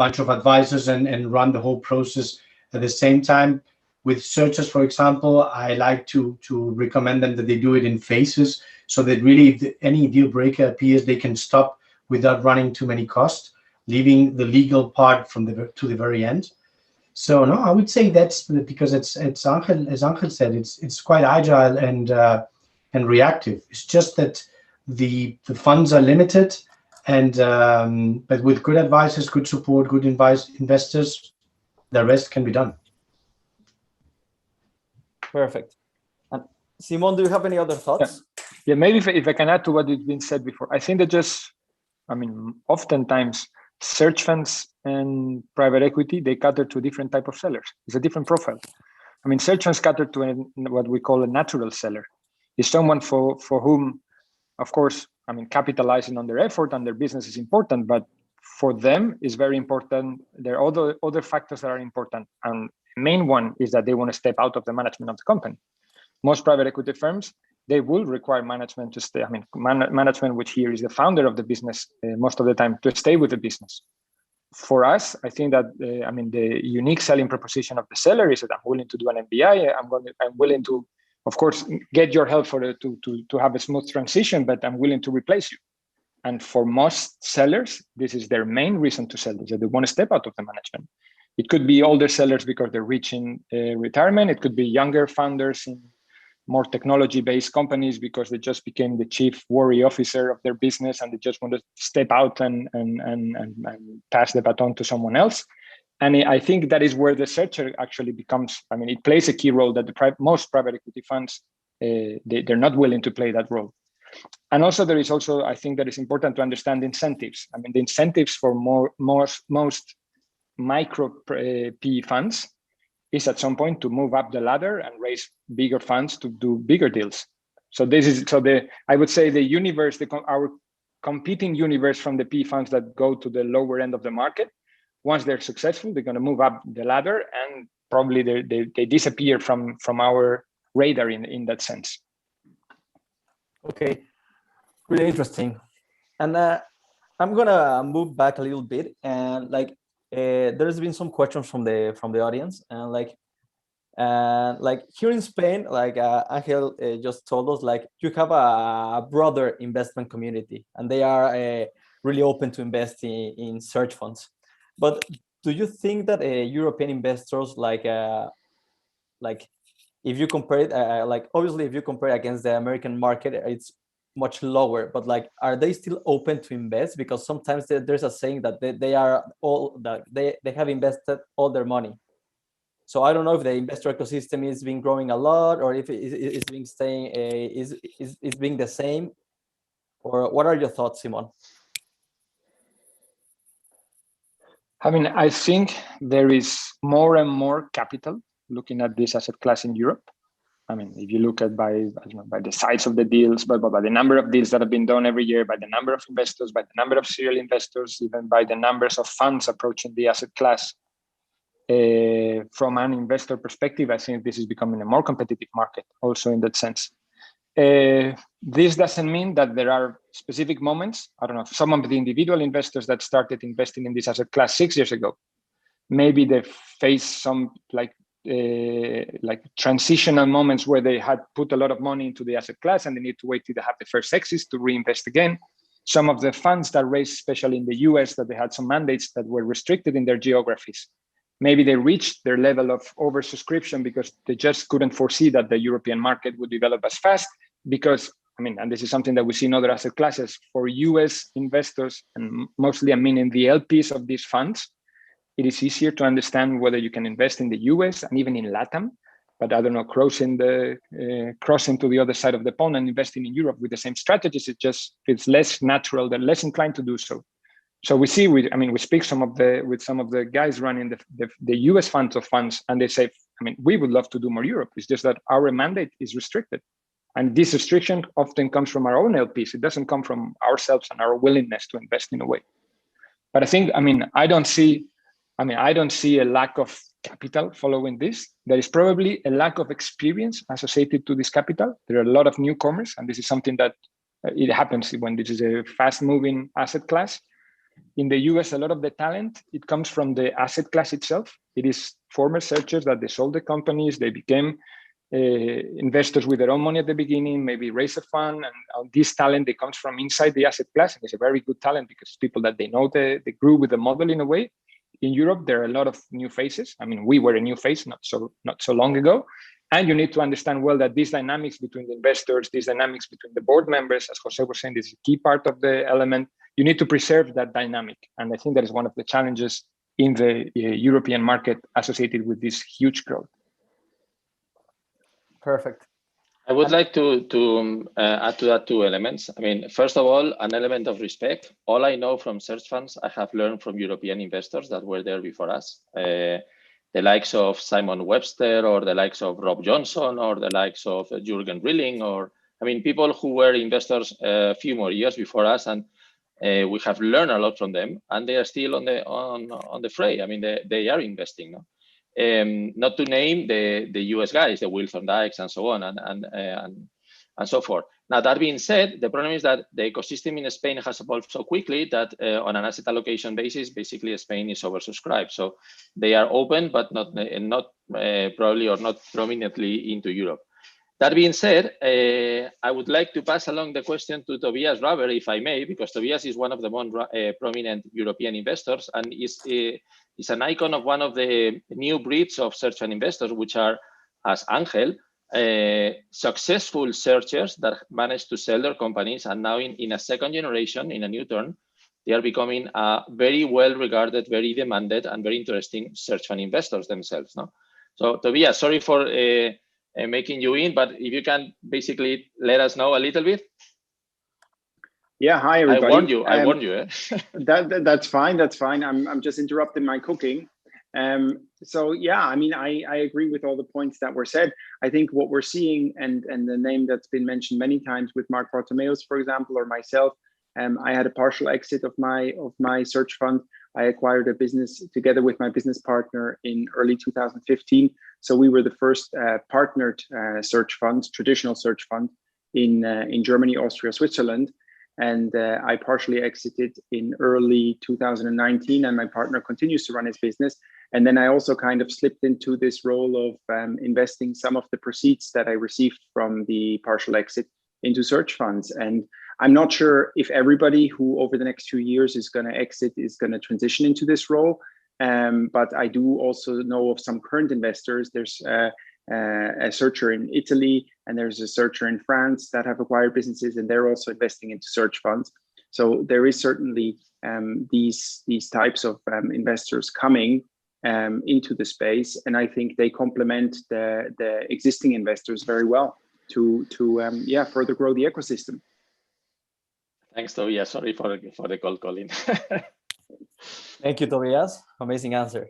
bunch of advisors and run the whole process at the same time. With searchers, for example, I like to recommend them that they do it in phases, so that really if any deal breaker appears, they can stop without running too many costs, leaving the legal part to the very end. So no, I would say that's because it's as Angel said, it's quite agile and reactive. It's just that the funds are limited, and but with good advisors, good support, good investors, the rest can be done. Perfect. And Simon, do you have any other thoughts? Yeah, maybe if I can add to what has been said before, I think that oftentimes search funds and private equity, they cater to a different type of sellers. It's a different profile. Search funds cater to what we call a natural seller. It's someone for whom, of course, capitalizing on their effort and their business is important, but for them is very important. There are other factors that are important, and the main one is that they want to step out of the management of the company. Most private equity firms, they will require management to stay. Management, which here is the founder of the business, most of the time, to stay with the business. For us, I think that the unique selling proposition of the seller is that I'm willing to do an MBI. I'm willing to, of course, get your help to have a smooth transition, but I'm willing to replace you. And for most sellers, this is their main reason to sell, is that they want to step out of the management. It could be older sellers because they're reaching retirement. It could be younger founders in more technology-based companies because they just became the chief worry officer of their business and they just want to step out and pass the baton to someone else. And I think that is where the searcher actually becomes, it plays a key role that most private equity funds, they're not willing to play that role. And also there is also, I think that it's important to understand incentives. The incentives for most micro PE funds is at some point to move up the ladder and raise bigger funds to do bigger deals. So I would say the universe, our competing universe from the PE funds that go to the lower end of the market, once they're successful, they're going to move up the ladder and probably they disappear from our radar in that sense. Okay, really interesting. And I'm gonna move back a little bit, and there's been some questions from the audience, and here in Spain, Angel just told us, you have a broader investment community, and they are really open to invest in search funds. But do you think that European investors, if you compare it, obviously if you compare against the American market, it's much lower, but like, are they still open to invest? Because sometimes there's a saying that they have invested all their money. So I don't know if the investor ecosystem is been growing a lot, or if it's been staying is being the same, or what are your thoughts, Simon? I mean, I think there is more and more capital looking at this asset class in Europe. I mean, if you look at by the size of the deals, by the number of deals that have been done every year, by the number of investors, by the number of serial investors, even by the numbers of funds approaching the asset class. From an investor perspective, I think this is becoming a more competitive market also in that sense. This doesn't mean that there are specific moments. I don't know, some of the individual investors that started investing in this asset class 6 years ago, maybe they face some like transitional moments where they had put a lot of money into the asset class and they need to wait till they have the first exits to reinvest again. Some of the funds that raised, especially in the US, that they had some mandates that were restricted in their geographies. Maybe they reached their level of oversubscription because they just couldn't foresee that the European market would develop as fast. Because, I mean, and this is something that we see in other asset classes, for US investors, and mostly I mean in the LPs of these funds, it is easier to understand whether you can invest in the US and even in LATAM, but I don't know, crossing to the other side of the pond and investing in Europe with the same strategies, it's less natural, they're less inclined to do so. So we see, we speak with some of the guys running the US funds of funds, and they say, I mean, we would love to do more Europe. It's just that our mandate is restricted. And this restriction often comes from our own LPs. It doesn't come from ourselves and our willingness to invest in a way. But I think, I don't see a lack of capital following this. There is probably a lack of experience associated to this capital. There are a lot of newcomers, and this is something that it happens when this is a fast-moving asset class. In the US, a lot of the talent, it comes from the asset class itself. It is former searchers that they sold the companies, they became investors with their own money at the beginning, maybe raise a fund, and this talent, it comes from inside the asset class. And it's a very good talent because people that they know, they grew with the model in a way. In Europe, there are a lot of new faces. I mean, we were a new face not so long ago. And you need to understand well that these dynamics between the investors, these dynamics between the board members, as Jose was saying, this is a key part of the element. You need to preserve that dynamic. And I think that is one of the challenges in the European market associated with this huge growth. Perfect. I would like to add to that 2 elements. I mean, first of all, an element of respect. All I know from Searchfunds, I have learned from European investors that were there before us. The likes of Simon Webster, or the likes of Rob Johnson, or the likes of Jürgen Rilling, or, I mean, people who were investors a few more years before us, and we have learned a lot from them, and they are still on the fray. I mean, they are investing. No? Not to name the US guys, the Will Thorndikes and so on, and so forth. Now, that being said, the problem is that the ecosystem in Spain has evolved so quickly that on an asset allocation basis, basically Spain is oversubscribed. So they are open, but not probably or not prominently into Europe. That being said, I would like to pass along the question to Tobias Raber, if I may, because Tobias is one of the more prominent European investors and is an icon of one of the new breeds of search fund investors, which are, as Angel, successful searchers that managed to sell their companies, and now in a second generation, in a new turn, they are becoming very well regarded, very demanded, and very interesting search fund investors themselves. No? So Tobias, sorry for making you in, but if you can basically let us know a little bit. Yeah, hi everybody. I warned you. That's fine. I'm just interrupting my cooking. So yeah, I mean, I agree with all the points that were said. I think what we're seeing, and the name that's been mentioned many times with Mark Bartomeus, for example, or myself, I had a partial exit of my search fund. I acquired a business together with my business partner in early 2015. So we were the first partnered search fund, traditional search fund in Germany, Austria, Switzerland. And I partially exited in early 2019, and my partner continues to run his business. And then I also kind of slipped into this role of investing some of the proceeds that I received from the partial exit into search funds. And I'm not sure if everybody who over the next 2 years is going to exit is going to transition into this role. But I do also know of some current investors. There's a searcher in Italy, and there's a searcher in France that have acquired businesses, and they're also investing into search funds. So there is certainly these types of investors coming into the space, and I think they complement the existing investors very well to further grow the ecosystem. Thanks, Tobias. Sorry for the cold calling. Thank you, Tobias. Amazing answer.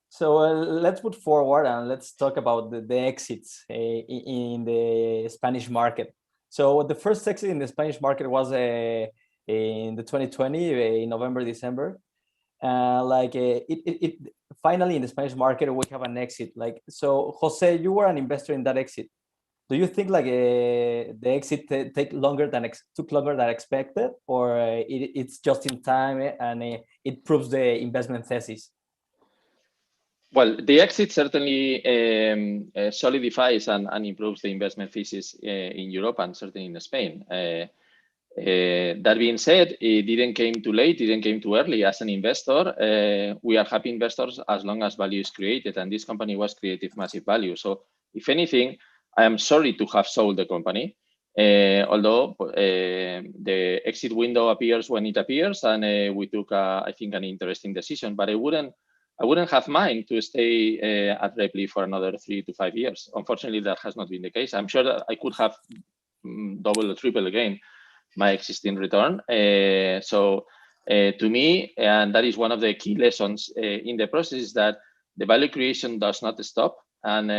So let's move forward and let's talk about the exits in the Spanish market. So the first exit in the Spanish market was in the 2020, in November, December. It finally in the Spanish market, we have an exit. So Jose, you were an investor in that exit. Do you think the exit took longer than expected, or it's just in time and it proves the investment thesis? Well, the exit certainly solidifies and improves the investment thesis in Europe and certainly in Spain. That being said, it didn't came too late, didn't came too early. As an investor, we are happy investors as long as value is created, and this company was creative massive value. So if anything, I am sorry to have sold the company, although the exit window appears when it appears, and we took, I think, an interesting decision. But I wouldn't have mind to stay at Repli for another 3 to 5 years. Unfortunately, that has not been the case. I'm sure that I could have double or triple again my existing return. So to me, and that is one of the key lessons in the process, is that the value creation does not stop. And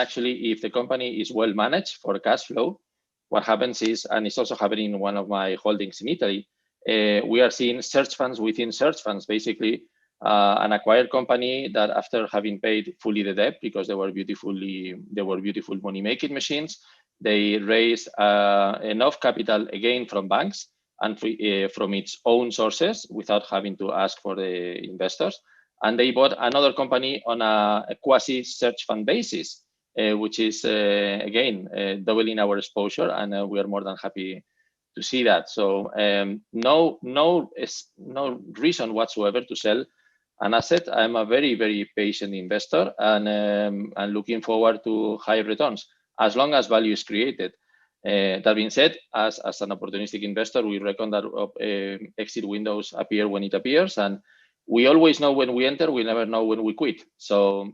actually, if the company is well managed for cash flow, what happens is, and it's also happening in one of my holdings in Italy, we are seeing search funds within search funds, basically an acquired company that after having paid fully the debt, because they were beautiful money-making machines, they raised enough capital again from banks and from its own sources without having to ask for the investors. And they bought another company on a quasi search fund basis, which is, again, doubling our exposure. And we are more than happy to see that. So no reason whatsoever to sell an asset. I'm a very, very patient investor, and looking forward to high returns as long as value is created. That being said, as an opportunistic investor, we reckon that exit windows appear when it appears, and we always know when we enter, we never know when we quit. So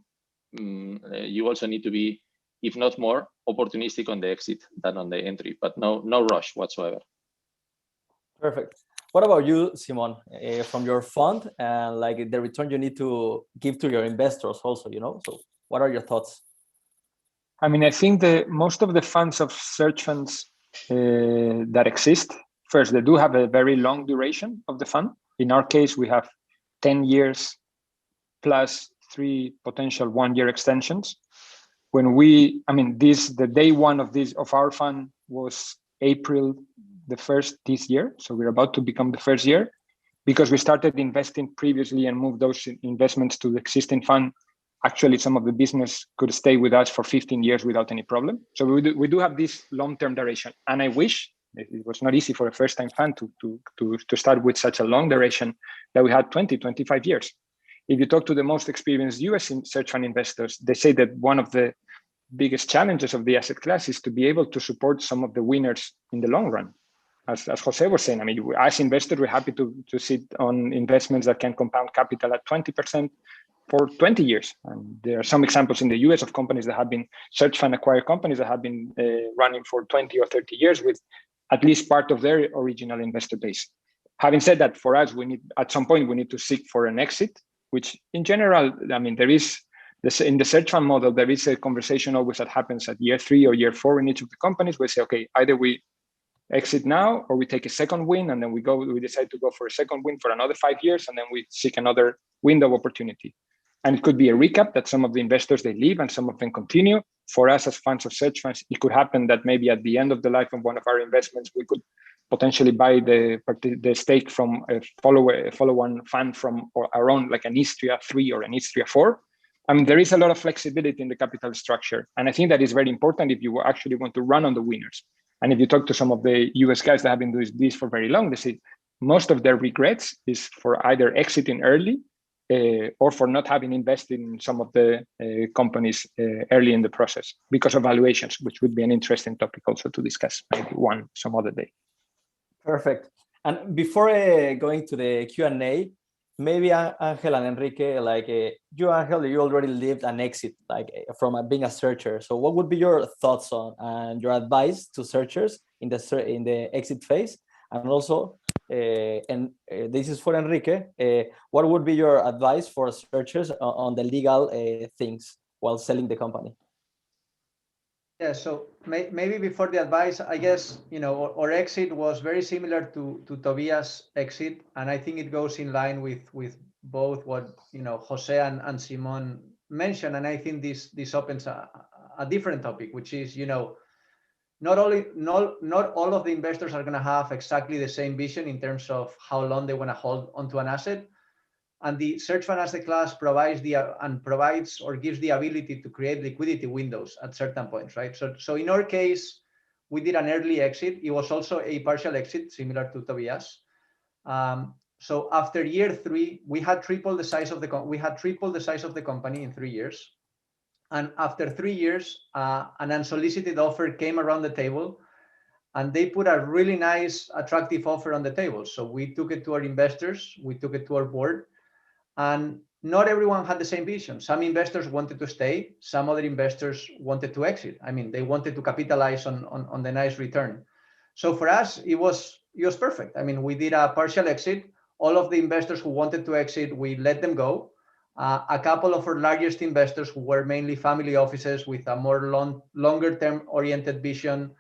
you also need to be, if not more, opportunistic on the exit than on the entry, but no rush whatsoever. Perfect. What about you, Simon, from your fund and the return you need to give to your investors also, So what are your thoughts? I mean, I think most of the funds of search funds that exist, first, they do have a very long duration of the fund. In our case, we have 10 years plus 3 potential 1-year extensions. The day one of our fund was April the 1st this year. So we're about to become the first year, because we started investing previously and moved those investments to the existing fund. Actually, some of the business could stay with us for 15 years without any problem. So we do have this long-term duration. And I wish it was not easy for a first-time fund to start with such a long duration, that we had 20, 25 years. If you talk to the most experienced US search fund investors, they say that one of the biggest challenges of the asset class is to be able to support some of the winners in the long run. As Jose was saying, I mean, as investors, we're happy to sit on investments that can compound capital at 20% for 20 years. And there are some examples in the US of companies that have been search fund acquired companies that have been running for 20 or 30 years with at least part of their original investor base. Having said that, for us, at some point, we need to seek for an exit, which in general, I mean, there is this in the search fund model, there is a conversation always that happens at year 3 or year 4 in each of the companies. We say, okay, either we exit now or we take a second win, and then we decide to go for a second win for another 5 years, and then we seek another window of opportunity. And it could be a recap that some of the investors, they leave and some of them continue. For us as funds of search funds, it could happen that maybe at the end of the life of one of our investments, we could potentially buy the stake from a follow-on fund from our own, like an Istria 3 or an Istria 4. I mean, there is a lot of flexibility in the capital structure. And I think that is very important if you actually want to run on the winners. And if you talk to some of the US guys that have been doing this for very long, they say most of their regrets is for either exiting early or for not having invested in some of the companies early in the process because of valuations, which would be an interesting topic also to discuss maybe some other day. Perfect. And before going to the Q&A, maybe Angel and Enrique, like you, Angel, you already lived an exit, like from being a searcher. So what would be your thoughts on and your advice to searchers in the exit phase? And also, this is for Enrique, what would be your advice for searchers on the legal things while selling the company? Yeah, so maybe before the advice, I guess, our exit was very similar to Tobias' exit. And I think it goes in line with both what, Jose and Simon mentioned. And I think this opens a different topic, which is, not all of the investors are going to have exactly the same vision in terms of how long they want to hold onto an asset. And the search fund asset class provides or gives the ability to create liquidity windows at certain points, right? So in our case, we did an early exit. It was also a partial exit, similar to Tobias. So after year 3, we had tripled the size of the company in 3 years. And after 3 years, an unsolicited offer came around the table, and they put a really nice, attractive offer on the table. So we took it to our investors, we took it to our board, and not everyone had the same vision. Some investors wanted to stay, some other investors wanted to exit. I mean, they wanted to capitalize on the nice return. So for us, it was perfect. I mean, we did a partial exit. All of the investors who wanted to exit, we let them go. A couple of our largest investors, who were mainly family offices with a more longer-term oriented vision,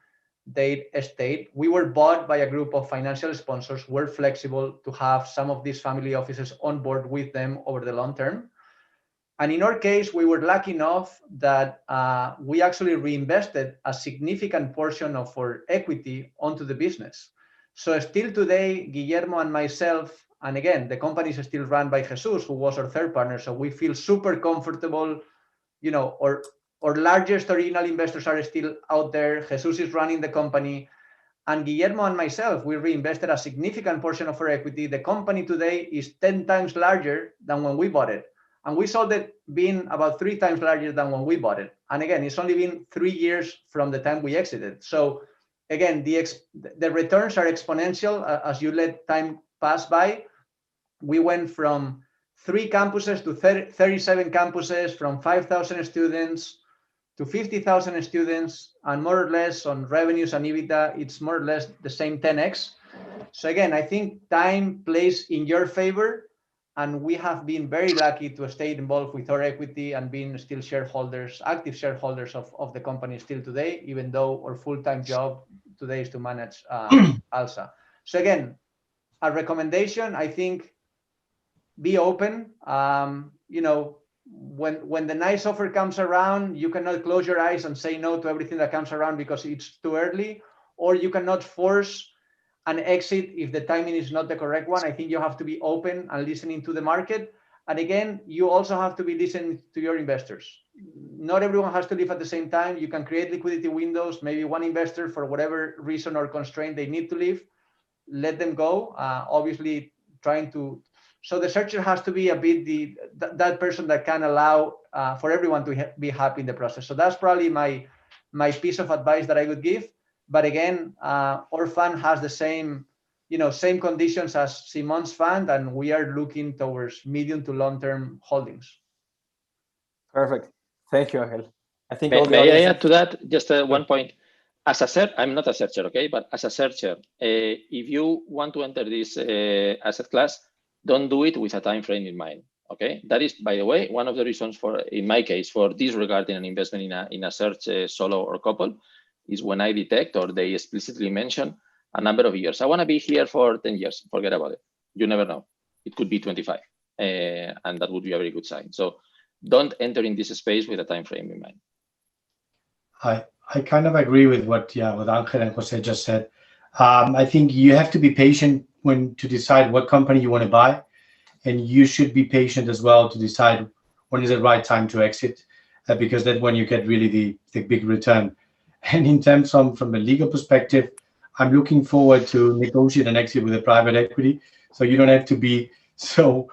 they stayed. We were bought by a group of financial sponsors. We're flexible to have some of these family offices on board with them over the long term. And in our case, we were lucky enough that we actually reinvested a significant portion of our equity onto the business. So still today, Guillermo and myself, and again, the company is still run by Jesus, who was our third partner. So we feel super comfortable, our largest original investors are still out there. Jesus is running the company. And Guillermo and myself, we reinvested a significant portion of our equity. The company today is 10 times larger than when we bought it. And we sold it being about 3 times larger than when we bought it. And again, it's only been 3 years from the time we exited. So again, the returns are exponential as you let time pass by. We went from 3 campuses to 37 campuses, from 5,000 students to 50,000 students, and more or less on revenues and EBITDA, it's more or less the same 10x. So again, I think time plays in your favor, and we have been very lucky to stay involved with our equity and being still shareholders, active shareholders of the company still today, even though our full-time job today is to manage ALSA. So again, a recommendation, I think, be open. When the nice offer comes around, you cannot close your eyes and say no to everything that comes around because it's too early, or you cannot force an exit if the timing is not the correct one. I think you have to be open and listening to the market. And again, you also have to be listening to your investors. Not everyone has to leave at the same time. You can create liquidity windows. Maybe one investor, for whatever reason or constraint, they need to leave, let them go. Obviously, so the searcher has to be a bit that person that can allow for everyone to be happy in the process. So that's probably my piece of advice that I would give. But again, our fund has the same conditions as Simon's fund, and we are looking towards medium to long-term holdings. Perfect. Thank you, Angel. I think may I add to that just one point? As a searcher, I'm not a searcher, okay? But as a searcher, if you want to enter this asset class, don't do it with a time frame in mind, okay? That is, by the way, one of the reasons in my case, for disregarding an investment in a search solo or couple is when I detect or they explicitly mention a number of years. I want to be here for 10 years. Forget about it. You never know. It could be 25, and that would be a very good sign. So don't enter in this space with a time frame in mind. I kind of agree with what Angel and Jose just said. I think you have to be patient to decide what company you want to buy, and you should be patient as well to decide when is the right time to exit, because that's when you get really the big return. And in terms from a legal perspective, I'm looking forward to negotiate an exit with a private equity, so you don't have to be so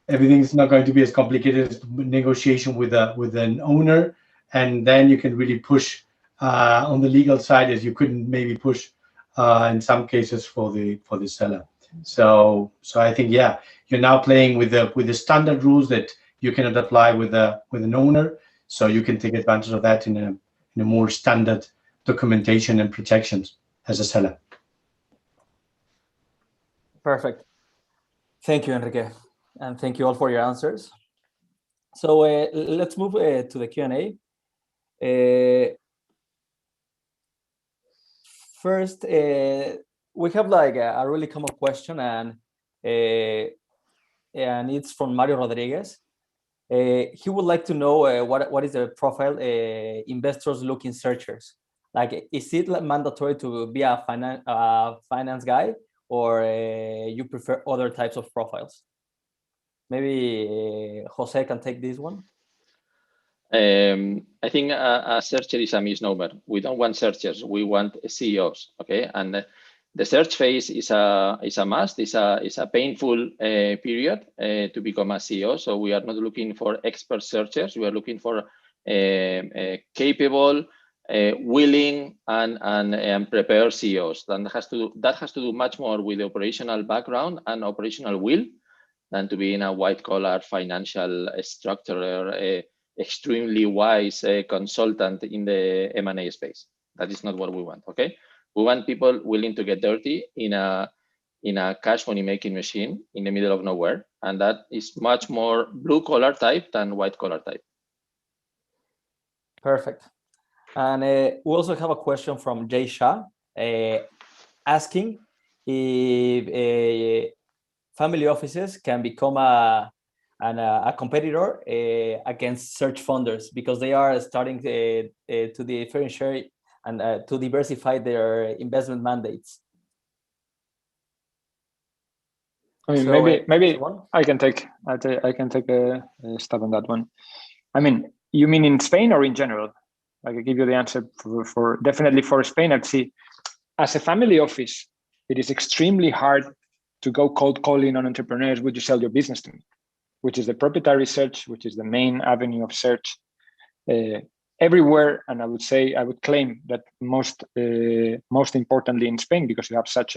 everything's not going to be as complicated as negotiation with an owner, and then you can really push on the legal side as you couldn't maybe push in some cases for the seller. So I think, yeah, you're now playing with the standard rules that you cannot apply with an owner, so you can take advantage of that in a more standard documentation and protections as a seller. Perfect. Thank you, Enrique, and thank you all for your answers. So let's move to the Q&A. First, we have like a really common question, and it's from Mario Rodriguez. He would like to know what is the profile investors look in searchers. Like, is it mandatory to be a finance guy, or you prefer other types of profiles? Maybe Jose can take this one. I think a searcher is a misnomer. We don't want searchers. We want CEOs. Okay, and the search phase is a must. It's a painful period to become a CEO. So we are not looking for expert searchers. We are looking for capable, willing, and prepared CEOs. That has to do much more with operational background and operational will than to be in a white-collar financial structure, extremely wise consultant in the M&A space. That is not what we want. Okay, we want people willing to get dirty in a cash money making machine in the middle of nowhere, and that is much more blue-collar type than white-collar type. Perfect. And we also have a question from Jay Shah asking if family offices can become a competitor against search funders, because they are starting to differentiate and to diversify their investment mandates. I mean, So, maybe I can take a stab on that one. I mean, you mean in Spain or in general? I can give you the answer for definitely for Spain. I'd see, as a family office, it is extremely hard to go cold calling on entrepreneurs. Would you sell your business to me? Which is the proprietary search, which is the main avenue of search everywhere. And I would claim that most importantly in Spain, because you have such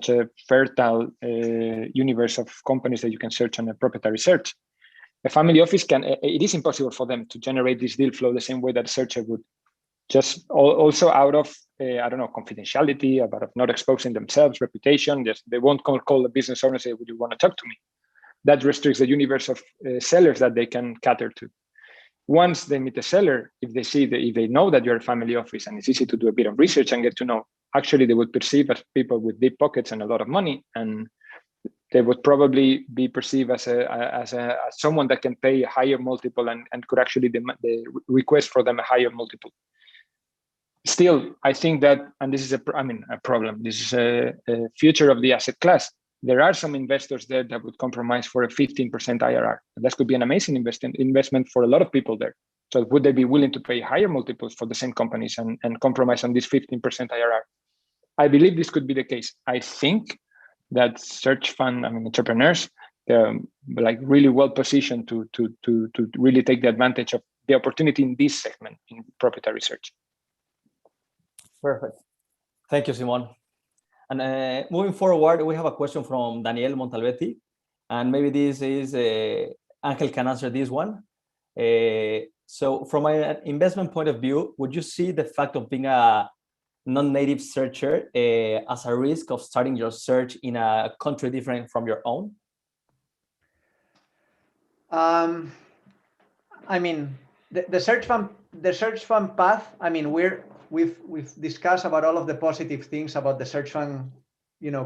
a fertile universe of companies that you can search on a proprietary search. A family office it is impossible for them to generate this deal flow the same way that a searcher would. Just also out of I don't know, confidentiality, about not exposing themselves, reputation. Just they won't call the business owner and say, "Would you want to talk to me?" That restricts the universe of sellers that they can cater to. Once they meet a seller, if they know that you're a family office and it's easy to do a bit of research and get to know, actually they would perceive as people with deep pockets and a lot of money, and they would probably be perceived as someone that can pay a higher multiple and could actually request for them a higher multiple. Still, I think that, and this is a problem. This is a future of the asset class. There are some investors there that would compromise for a 15% IRR. That could be an amazing investment for a lot of people there. So would they be willing to pay higher multiples for the same companies and compromise on this 15% IRR? I believe this could be the case. I think that search fund, entrepreneurs, they're like really well positioned to really take the advantage of the opportunity in this segment in proprietary search. Perfect. Thank you, Simon. And moving forward, we have a question from Daniel Montalbetti, and maybe this is Angel can answer this one. So from an investment point of view, would you see the fact of being a non-native searcher as a risk of starting your search in a country different from your own? I mean, the search fund path. I mean, we've discussed about all of the positive things about the search fund,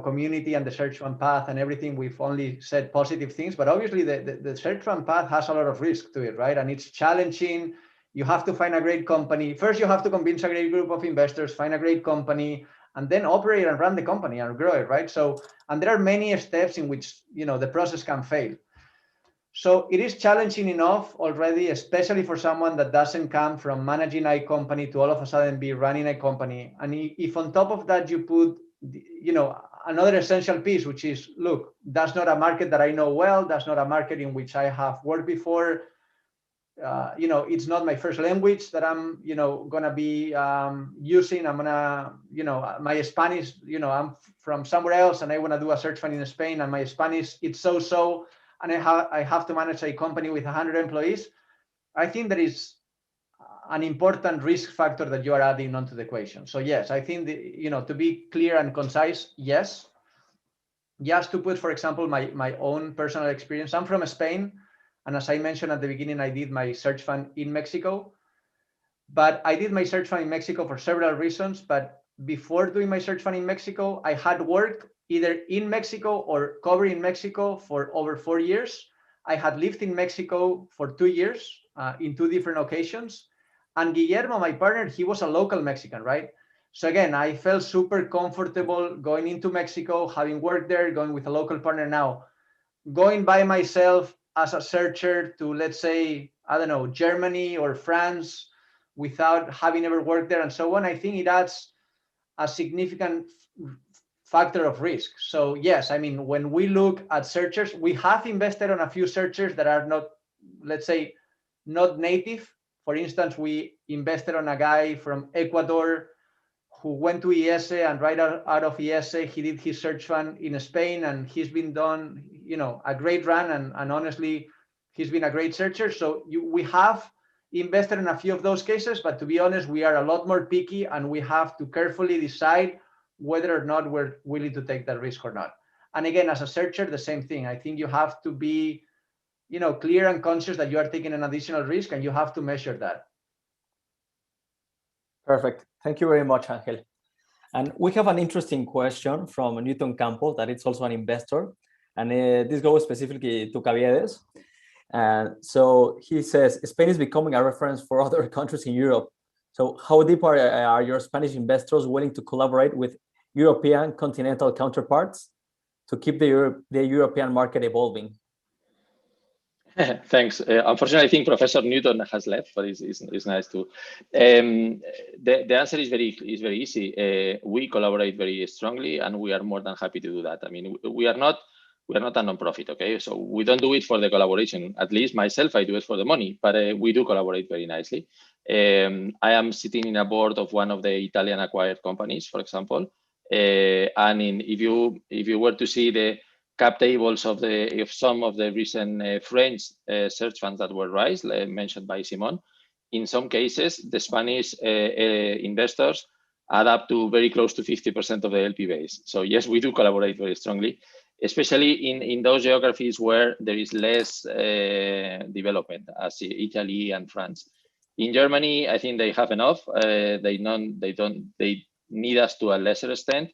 community and the search fund path and everything. We've only said positive things, but obviously the search fund path has a lot of risk to it, right? And it's challenging. You have to find a great company. First, you have to convince a great group of investors, find a great company, and then operate and run the company and grow it, right? So, and there are many steps in which, the process can fail. So it is challenging enough already, especially for someone that doesn't come from managing a company to all of a sudden be running a company. And if on top of that you put, another essential piece, which is, look, that's not a market that I know well. That's not a market in which I have worked before. It's not my first language that I'm, gonna be using. I'm gonna, my Spanish, I'm from somewhere else and I want to do a search fund in Spain, and my Spanish, it's so, and I have to manage a company with 100 employees. I think that is an important risk factor that you are adding onto the equation. So yes, I think to be clear and concise, yes. Just to put, for example, my own personal experience. I'm from Spain. And as I mentioned at the beginning, I did my search fund in Mexico. But I did my search fund in Mexico for several reasons. But before doing my search fund in Mexico, I had worked either in Mexico or covering Mexico for over 4 years. I had lived in Mexico for 2 years in 2 different occasions. And Guillermo, my partner, he was a local Mexican, right? So again, I felt super comfortable going into Mexico, having worked there, going with a local partner. Now, going by myself as a searcher to, let's say, I don't know, Germany or France, without having ever worked there and so on, I think it adds a significant factor of risk. So yes, I mean, when we look at searchers, we have invested on a few searchers that are not, let's say, not native. For instance, we invested on a guy from Ecuador who went to IES, and right out of IES, he did his search fund in Spain, and he's been done, a great run, and honestly, he's been a great searcher. So we have invested in a few of those cases, but to be honest, we are a lot more picky, and we have to carefully decide whether or not we're willing to take that risk or not. And again, as a searcher, the same thing. I think you have to be, clear and conscious that you are taking an additional risk, and you have to measure that. Perfect. Thank you very much, Angel. And we have an interesting question from Newton Campos, that is also an investor. And this goes specifically to Caviedes. And so he says, Spain is becoming a reference for other countries in Europe. So how deep are your Spanish investors willing to collaborate with European continental counterparts to keep the European market evolving? Thanks. Unfortunately, I think Professor Newton has left, but it's nice to. The answer is very easy. We collaborate very strongly, and we are more than happy to do that. I mean, we are not a non-profit, okay? So we don't do it for the collaboration. At least myself, I do it for the money, but we do collaborate very nicely. I am sitting in a board of one of the Italian acquired companies, for example. And if you were to see the cap tables of some of the recent French search funds that were raised, mentioned by Simon, in some cases, the Spanish investors add up to very close to 50% of the LP base. So yes, we do collaborate very strongly, especially in those geographies where there is less development, as Italy and France. In Germany, I think they have enough. They need us to a lesser extent.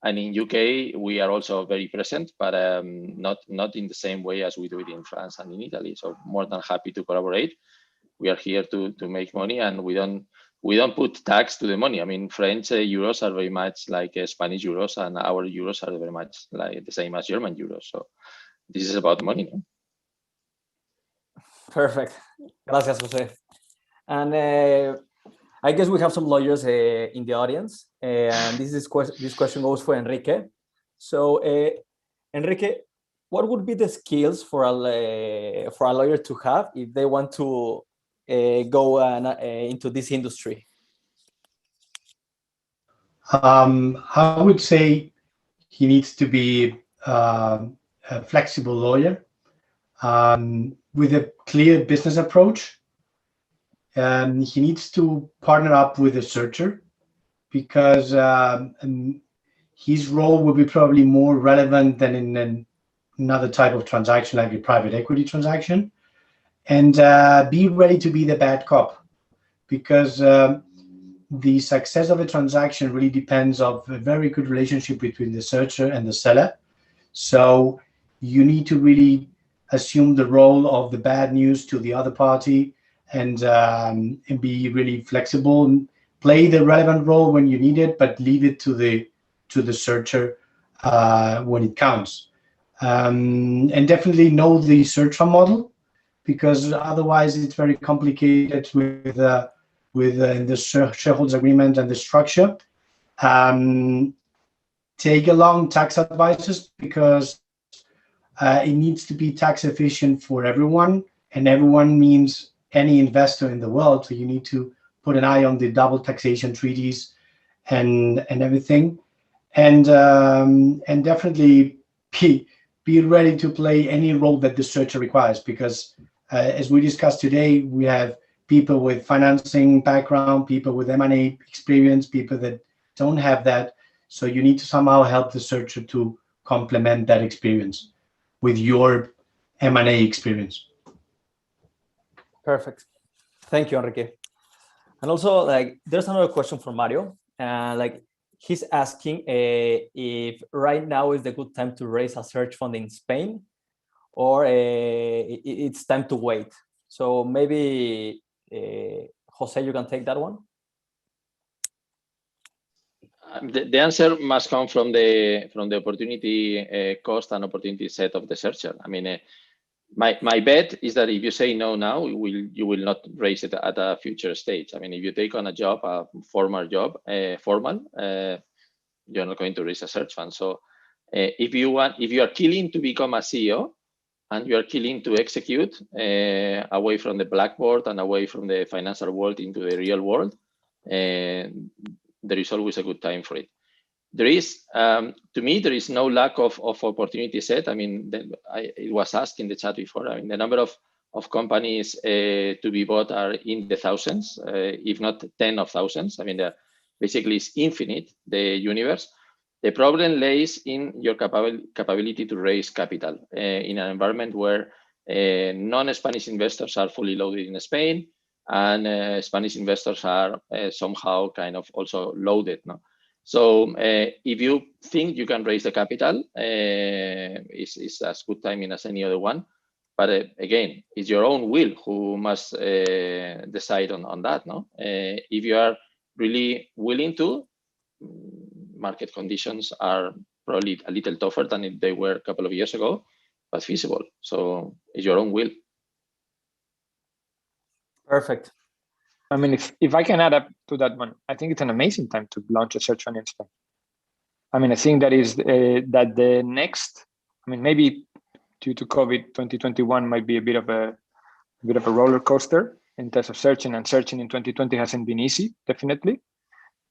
And in UK, we are also very present, but not in the same way as we do it in France and in Italy. So more than happy to collaborate. We are here to make money, and we don't put tax to the money. I mean, French euros are very much like Spanish euros, and our euros are very much like the same as German euros. So this is about money. No? Perfect. Gracias, Jose. And I guess we have some lawyers in the audience, and this question goes for Enrique. So, Enrique, what would be the skills for a lawyer to have if they want to go into this industry? I would say he needs to be a flexible lawyer with a clear business approach. He needs to partner up with a searcher, because his role will be probably more relevant than in another type of transaction, like a private equity transaction. And be ready to be the bad cop, because the success of a transaction really depends on a very good relationship between the searcher and the seller. So you need to really assume the role of the bad news to the other party, and be really flexible and play the relevant role when you need it, but leave it to the searcher when it counts. And definitely know the search fund model, because otherwise it's very complicated with the shareholders agreement and the structure. And take along tax advisors because it needs to be tax efficient for everyone, and everyone means any investor in the world. So you need to put an eye on the double taxation treaties and everything, and definitely be ready to play any role that the searcher requires, because as we discussed today, we have people with financing background, people with M&A experience, people that don't have that. So you need to somehow help the searcher to complement that experience with your M&A experience. Perfect. Thank you, Enrique. And also, like, there's another question from Mario. Like, he's asking if right now is the good time to raise a search fund in Spain, or it's time to wait. So maybe Jose, you can take that one. The answer must come from the opportunity cost and opportunity set of the searcher. I mean, my bet is that if you say no now, you will not raise it at a future stage. I mean, if you take on a job, a formal job, you're not going to raise a search fund. So if you are keen to become a CEO and you are keen to execute away from the blackboard and away from the financial world into the real world, there is always a good time for it. There is, to me, there is no lack of opportunity set. I mean, it was asked in the chat before. I mean, the number of companies to be bought are in the thousands, if not 10 of thousands. I mean, basically it's infinite, the universe. The problem lays in your capability to raise capital in an environment where non-Spanish investors are fully loaded in Spain, and Spanish investors are somehow kind of also loaded. No? So if you think you can raise the capital, it's as good timing as any other one. But again, it's your own will who must decide on that. No, if you are really willing to, market conditions are probably a little tougher than they were a couple of years ago, but feasible. So it's your own will. Perfect. I mean, if I can add up to that one, I think it's an amazing time to launch a search fund in Spain. I mean, I think that is that the next, I mean, maybe due to COVID, 2021 might be a bit of a roller coaster in terms of searching, and searching in 2020 hasn't been easy, definitely.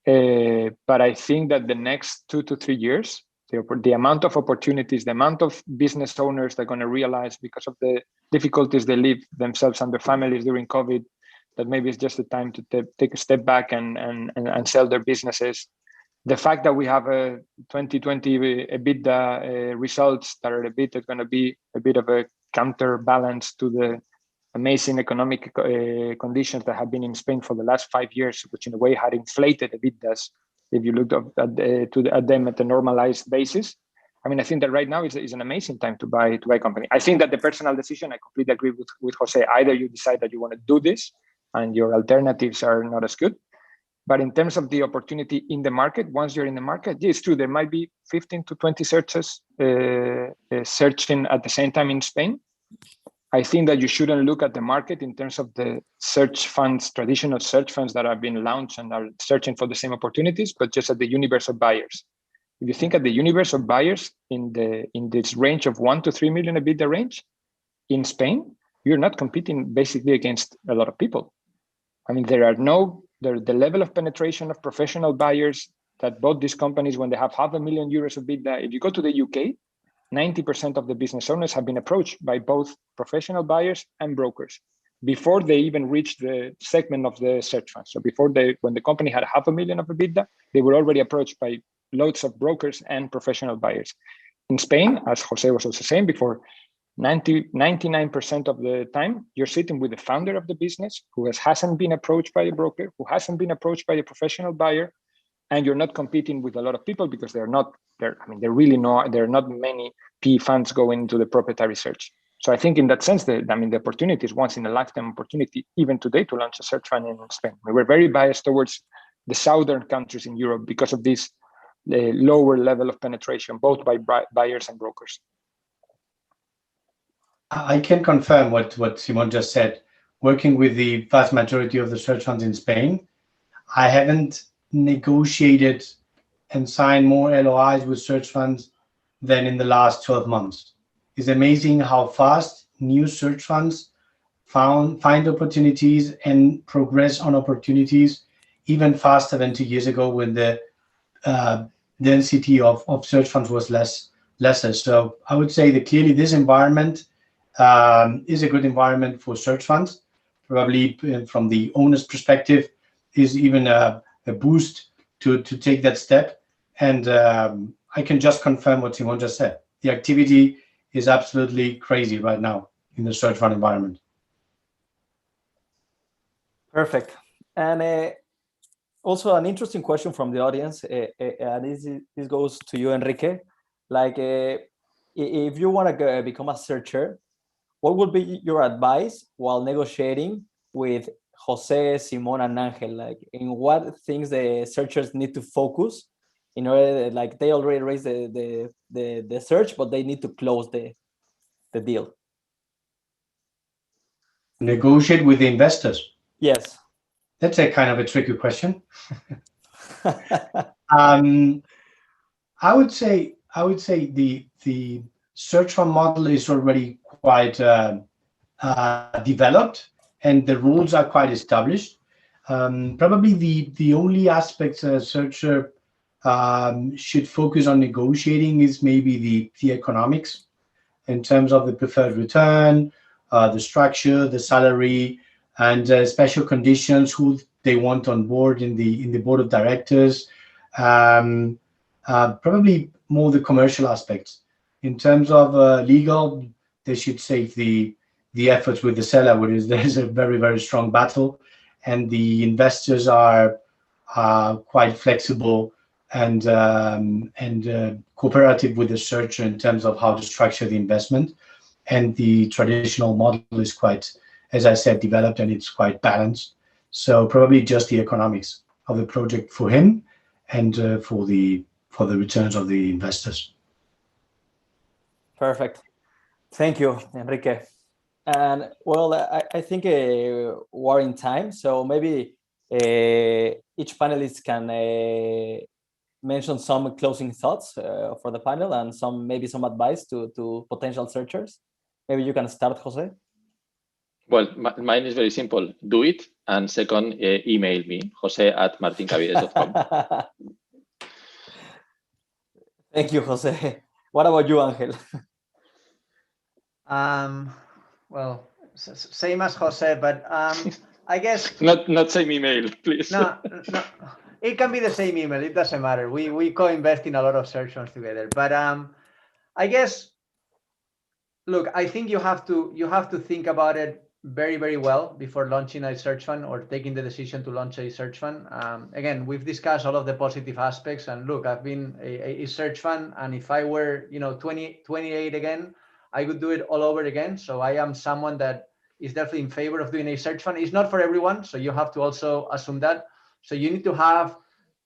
But I think that the next 2 to 3 years, the amount of opportunities, the amount of business owners that are going to realize because of the difficulties they live themselves and their families during COVID, that maybe it's just the time to take a step back and sell their businesses. The fact that we have a 2020 EBITDA results that are going to be a bit of a counterbalance to the amazing economic conditions that have been in Spain for the last 5 years, which in a way had inflated EBITDAs if you looked at them at a normalized basis. I mean, I think that right now is an amazing time to buy a company. I think that the personal decision, I completely agree with Jose. Either you decide that you want to do this and your alternatives are not as good. But in terms of the opportunity in the market, once you're in the market, yeah, it's true, there might be 15 to 20 searches searching at the same time in Spain. I think that you shouldn't look at the market in terms of the search funds, traditional search funds that have been launched and are searching for the same opportunities, but just at the universe of buyers. If you think at the universe of buyers in this range of 1 to 3 million EBITDA range in Spain, you're not competing basically against a lot of people. I mean, the level of penetration of professional buyers that bought these companies when they have €500,000 of EBITDA. If you go to the UK, 90% of the business owners have been approached by both professional buyers and brokers before they even reached the segment of the search fund. So when the company had $500,000 of EBITDA, they were already approached by loads of brokers and professional buyers. In Spain, as Jose was also saying before, 99% of the time, you're sitting with the founder of the business who hasn't been approached by a broker, who hasn't been approached by a professional buyer, and you're not competing with a lot of people because there are not many PE funds going into the proprietary search. So I think in that sense, the opportunity is once in a lifetime opportunity, even today, to launch a search fund in Spain. We were very biased towards the southern countries in Europe because of this lower level of penetration, both by buyers and brokers. I can confirm what Simon just said. Working with the vast majority of the search funds in Spain, I haven't negotiated and sign more LOIs with search funds than in the last 12 months. It's amazing how fast new search funds find opportunities and progress on opportunities even faster than 2 years ago, when the density of search funds was lesser. So I would say that clearly this environment is a good environment for search funds. Probably from the owner's perspective is even a boost to take that step. And I can just confirm what Simon just said. The activity is absolutely crazy right now in the search fund environment. Perfect. And also an interesting question from the audience, and this goes to you, Enrique. Like, if you want to become a searcher, what would be your advice while negotiating with Jose, Simon, and Angel? Like, in what things the searchers need to focus in order, like, they already raised the search, but they need to close the deal? Negotiate with the investors. Yes. That's a kind of a tricky question. I would say the search fund model is already quite developed, and the rules are quite established. Probably the only aspects a searcher should focus on negotiating is maybe the economics, in terms of the preferred return, the structure, the salary, and special conditions, who they want on board in the board of directors. Probably more the commercial aspects. In terms of legal, they should save the efforts with the seller, where there's a very, very strong battle, and the investors are quite flexible and cooperative with the searcher in terms of how to structure the investment. And the traditional model is quite, as I said, developed, and it's quite balanced. So probably just the economics of the project for him, and for the returns of the investors. Perfect. Thank you, Enrique. And well, I think we're in time, so maybe each panelist can mention some closing thoughts for the panel, and maybe some advice to potential searchers. Maybe you can start, Jose. Well, mine is very simple. Do it. And second, email me, jose@martincavides.com. Thank you, Jose. What about you, Angel? Well, same as Jose, but I guess not same email, please. No, it can be the same email. It doesn't matter. we co-invest in a lot of search funds together. But I guess, look, I think you have to think about it very, very well before launching a search fund or taking the decision to launch a search fund. Again, we've discussed all of the positive aspects, and look, I've been a search fund, and if I were 28 again, I would do it all over again. So I am someone that is definitely in favor of doing a search fund. It's not for everyone, so you have to also assume that. So you need to have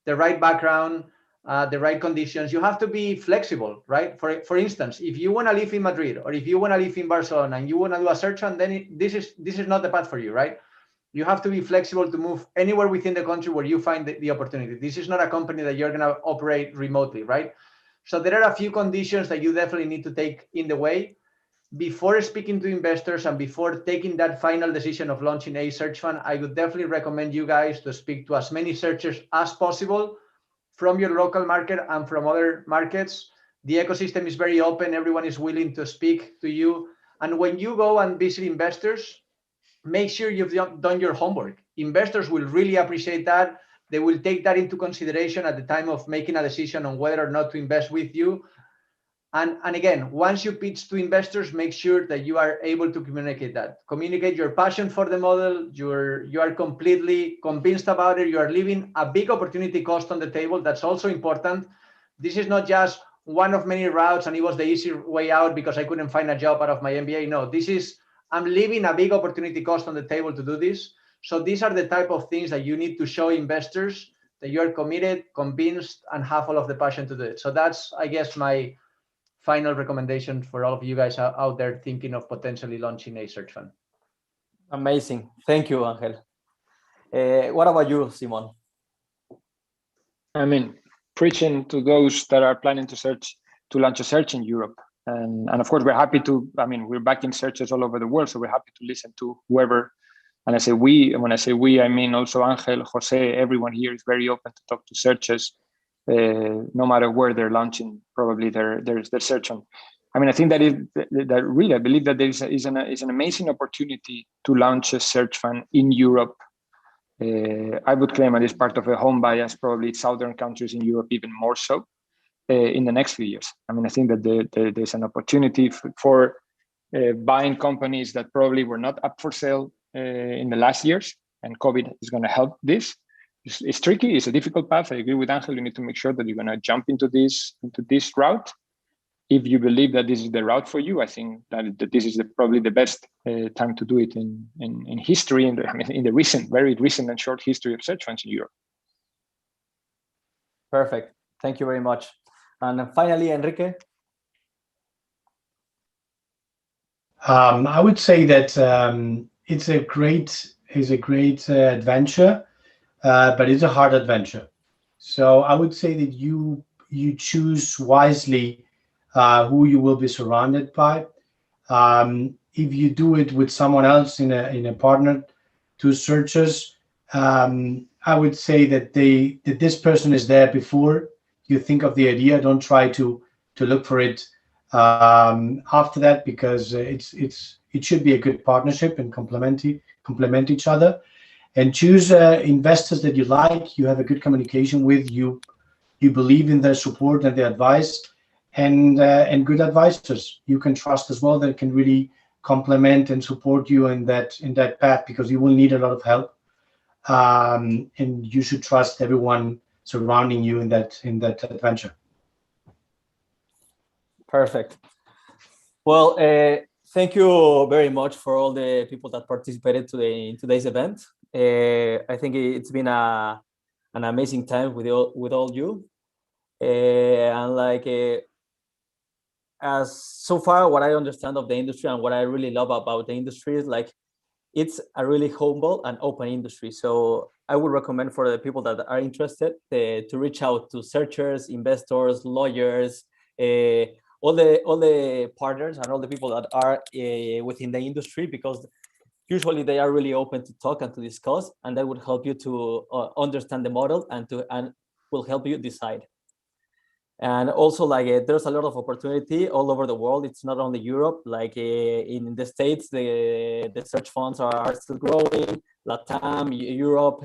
the right background, the right conditions. You have to be flexible, right? For instance, if you want to live in Madrid, or if you want to live in Barcelona, and you want to do a search fund, then this is not the path for you, right? You have to be flexible to move anywhere within the country where you find the opportunity. This is not a company that you're going to operate remotely, right? So there are a few conditions that you definitely need to take in the way before speaking to investors, and before taking that final decision of launching a search fund. I would definitely recommend you guys to speak to as many searchers as possible from your local market and from other markets. The ecosystem is very open. Everyone is willing to speak to you. And when you go and visit investors, make sure you've done your homework. Investors will really appreciate that. They will take that into consideration at the time of making a decision on whether or not to invest with you. And again, once you pitch to investors, make sure that you are able to communicate that. Communicate your passion for the model. You are completely convinced about it. You are leaving a big opportunity cost on the table. That's also important. This is not just one of many routes, and it was the easy way out because I couldn't find a job out of my MBA. No, I'm leaving a big opportunity cost on the table to do this. So these are the type of things that you need to show investors, that you are committed, convinced, and have all of the passion to do it. So that's, I guess, my final recommendation for all of you guys out there thinking of potentially launching a search fund. Amazing. Thank you, Angel. What about you, Simon? I mean, preaching to those that are planning to launch a search in Europe. And of course, we're happy to, I mean, we're backing searches all over the world, so we're happy to listen to whoever. And I say we, and when I say we, I mean also Angel, Jose, everyone here is very open to talk to searches, no matter where they're launching probably their search on. I mean, I think that really, I believe that there is an amazing opportunity to launch a search fund in Europe. I would claim it is part of a home bias, probably southern countries in Europe even more so in the next few years. I mean, I think that there's an opportunity for buying companies that probably were not up for sale in the last years, and COVID is going to help this. It's tricky. It's a difficult path. I agree with Angel. You need to make sure that you're going to jump into this route. If you believe that this is the route for you, I think that this is probably the best time to do it in history, in the very recent and short history of search funds in Europe. Perfect. Thank you very much. And finally, Enrique. I would say that it's a great adventure, but it's a hard adventure. So I would say that you choose wisely who you will be surrounded by. If you do it with someone else in a partner, two searchers, I would say that this person is there before you think of the idea. Don't try to look for it after that, because it should be a good partnership and complement each other. And choose investors that you like, you have a good communication with, you believe in their support and their advice, and good advisors you can trust as well, that can really complement and support you in that path, because you will need a lot of help, and you should trust everyone surrounding you in that adventure. Perfect. Well, thank you very much for all the people that participated in today's event. I think it's been an amazing time with all you, and as so far what I understand of the industry and what I really love about the industry is it's a really humble and open industry. So I would recommend for the people that are interested to reach out to searchers, investors, lawyers, all the partners and all the people that are within the industry, because usually they are really open to talk and to discuss, and that would help you to understand the model and will help you decide. And also, there's a lot of opportunity all over the world. It's not only Europe. In the States, the search funds are still growing. Latam, Europe,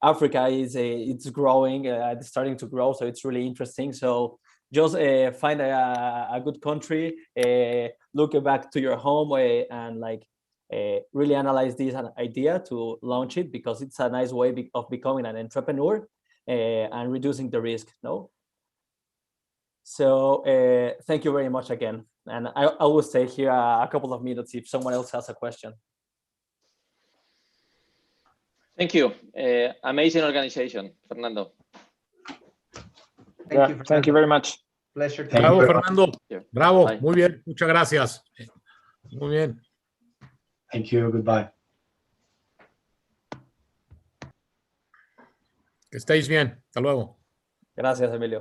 Africa it's growing. It's starting to grow, so it's really interesting. So just find a good country, look back to your home, and really analyze this idea to launch it, because it's a nice way of becoming an entrepreneur and reducing the risk. No. So thank you very much again. And I will stay here a couple of minutes if someone else has a question. Thank you. Amazing organization, Fernando. Thank you very much. Pleasure. Bravo, Fernando. Bravo. Bye. Muy bien. Muchas gracias. Muy bien. Thank you. Goodbye. Que estéis bien. Hasta luego. Gracias, Emilio.